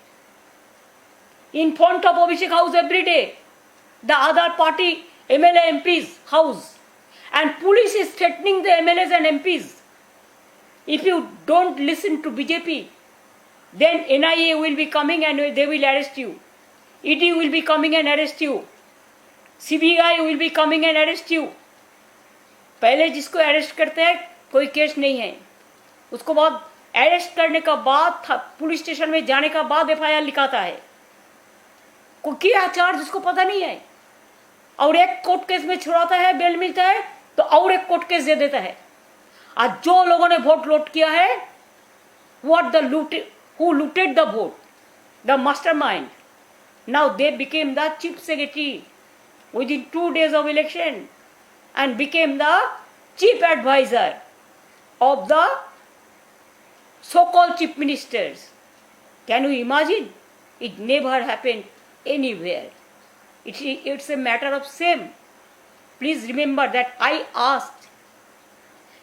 In front of Abhishek house every day. The other party MLA MP's house. And police is threatening the MLAs and MPs. If you don't listen to BJP, then NIA will be coming and they will arrest you. ED will be coming and arrest you. CBI will be coming and arrest you. पहले जिसको अरेस्ट करते हैं कोई केस नहीं है, उसको बाद अरेस्ट करने का बाद पुलिस स्टेशन में जाने का बाद FIR लिखाता है। कोई क्या चार्ज उसको पता नहीं है, और एक कोर्ट केस में छुड़ाता है, बेल मिलता है तो और एक कोर्ट केस दे देता है। आज जो लोगों ने वोट लूट किया है, who looted the vote, the mastermind, now they became the chief secretary within 2 days of election and became the chief advisor of the so-called chief ministers. Can you imagine? It never happened anywhere. It's a matter of shame. Please remember that I asked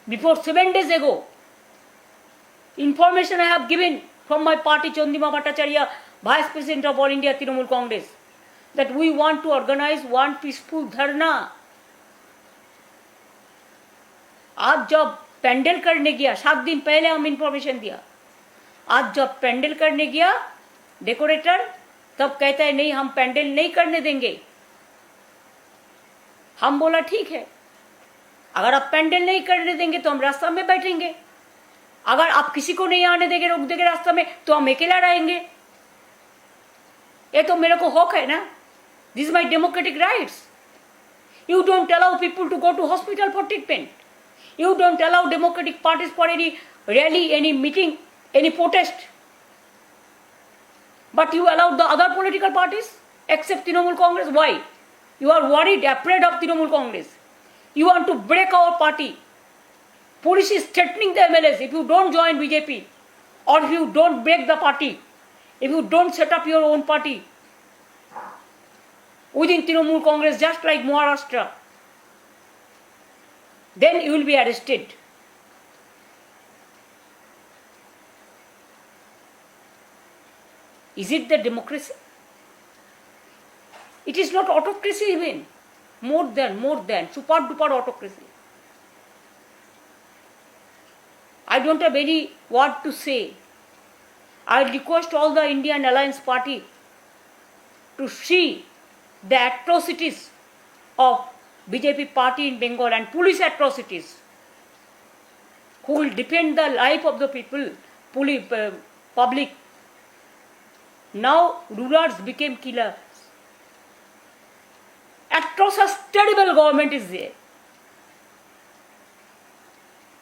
before 7 days ago, information I have given from my party, Chandima Bhattacharya, Vice President of All India Trinamool Congress, that we want to organize one peaceful dharna. आज जब पेंडल करने गया, 7 दिन पहले हम इंफॉर्मेशन दिया, आज जब पेंडल करने गया डेकोरेटर, तब कहता है नहीं हम पेंडल नहीं करने देंगे। हम बोला ठीक है, अगर आप पेंडल नहीं करने देंगे तो हम रास्ता में बैठेंगे, अगर आप किसी को नहीं आने देंगे, रोक देंगे रास्ता में, तो हम अकेला रहेंगे। ये तो मेरे को हक है ना, this is my democratic rights. You don't allow people to go to hospital for treatment, you don't allow democratic parties for any rally, any meeting, any protest, but you allowed the other political parties except Trinamool Congress. Why? You are worried, afraid of Trinamool Congress. You want to break our party. Police is threatening the MLAs if you don't join BJP, or if you don't break the party, if you don't set up your own party within Trinamool Congress, just like Maharashtra, then you will be arrested. Is it the democracy? It is not autocracy even. More than, super duper autocracy. I don't have any word to say. I request all the Indian Alliance Party to see the atrocities of BJP party in Bengal and police atrocities, who will defend the life of the people, public. Now rulers became killers. Atrocious, terrible government is there.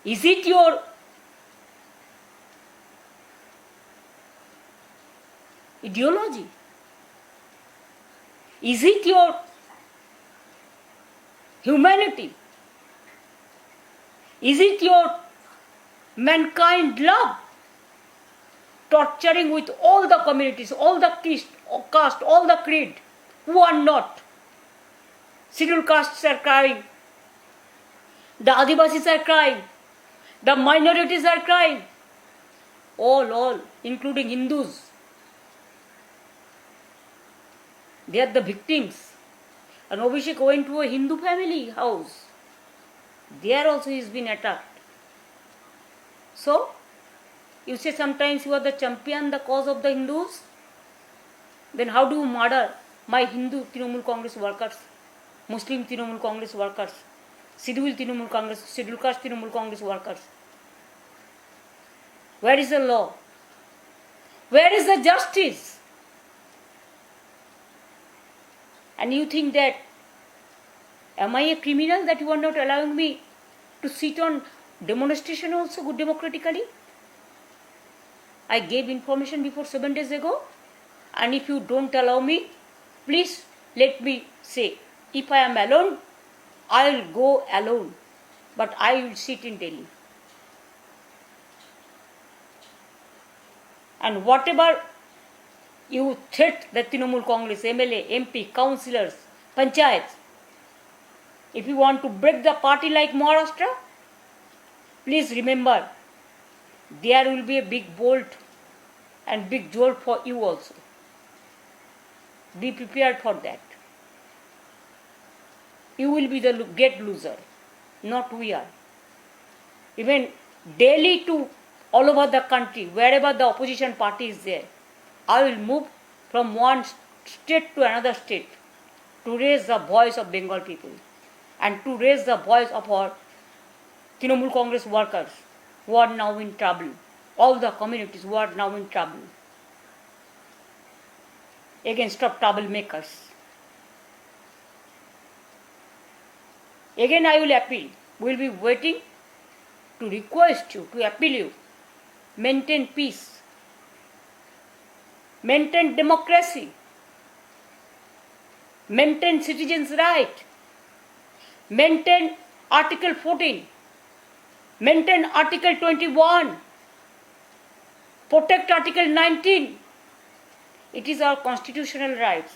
Is it your ideology? Is it your humanity? Is it your mankind love? Torturing with all the communities, all the caste, all the creed, who are not. Scheduled castes are crying. The Adivasis are crying. The minorities are crying. All, including Hindus. They are the victims. And Abhishek went to a Hindu family house. There also he has been attacked. So, you say sometimes you are the champion, the cause of the Hindus. Then how do you murder my Hindu Trinamool Congress workers, Muslim Trinamool Congress workers, scheduled caste Trinamool Congress workers? Where is the law? Where is the justice? And you think that, am I a criminal that you are not allowing me to sit on demonstration also good democratically? I gave information before 7 days ago, and if you don't allow me, please let me say, if I am alone, I will go alone, but I will sit in Delhi. And whatever you threat the Trinamool Congress, MLA, MP, councillors, panchayats, if you want to break the party like Maharashtra, please remember, there will be a big bolt and big jolt for you also. Be prepared for that. You will be the get loser, not we are. Even Delhi to all over the country, wherever the opposition party is there, I will move from one state to another state to raise the voice of Bengal people and to raise the voice of our Trinamool Congress workers who are now in trouble, all the communities who are now in trouble, against of troublemakers. Again I will appeal, we will be waiting to request you, to appeal you, maintain peace, maintain democracy, maintain citizens' right, maintain Article 14, maintain Article 21, protect Article 19. It is our constitutional rights.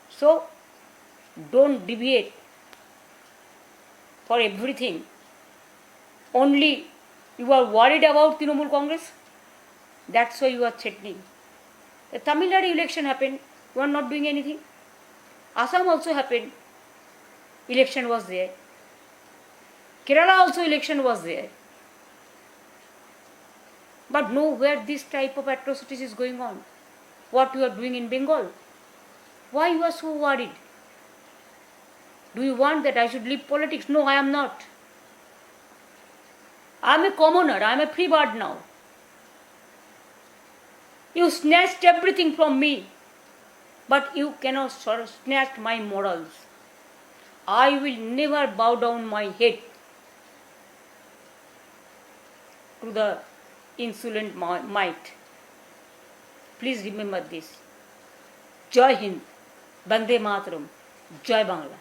So, don't deviate for everything. Only you are worried about Trinamool Congress. That's why you are threatening. The Tamil Nadu election happened. You are not doing anything. Assam also happened. Election was there. Kerala also election was there. But nowhere this type of atrocities is going on. What you are doing in Bengal? Why you are so worried? Do you want that I should leave politics? No, I am not. I am a commoner. I am a free bird now. You snatched everything from me, but you cannot snatch my morals. I will never bow down my head to the insolent might. Please remember this. Jai Hind, Bande Mataram, Jai Bangla.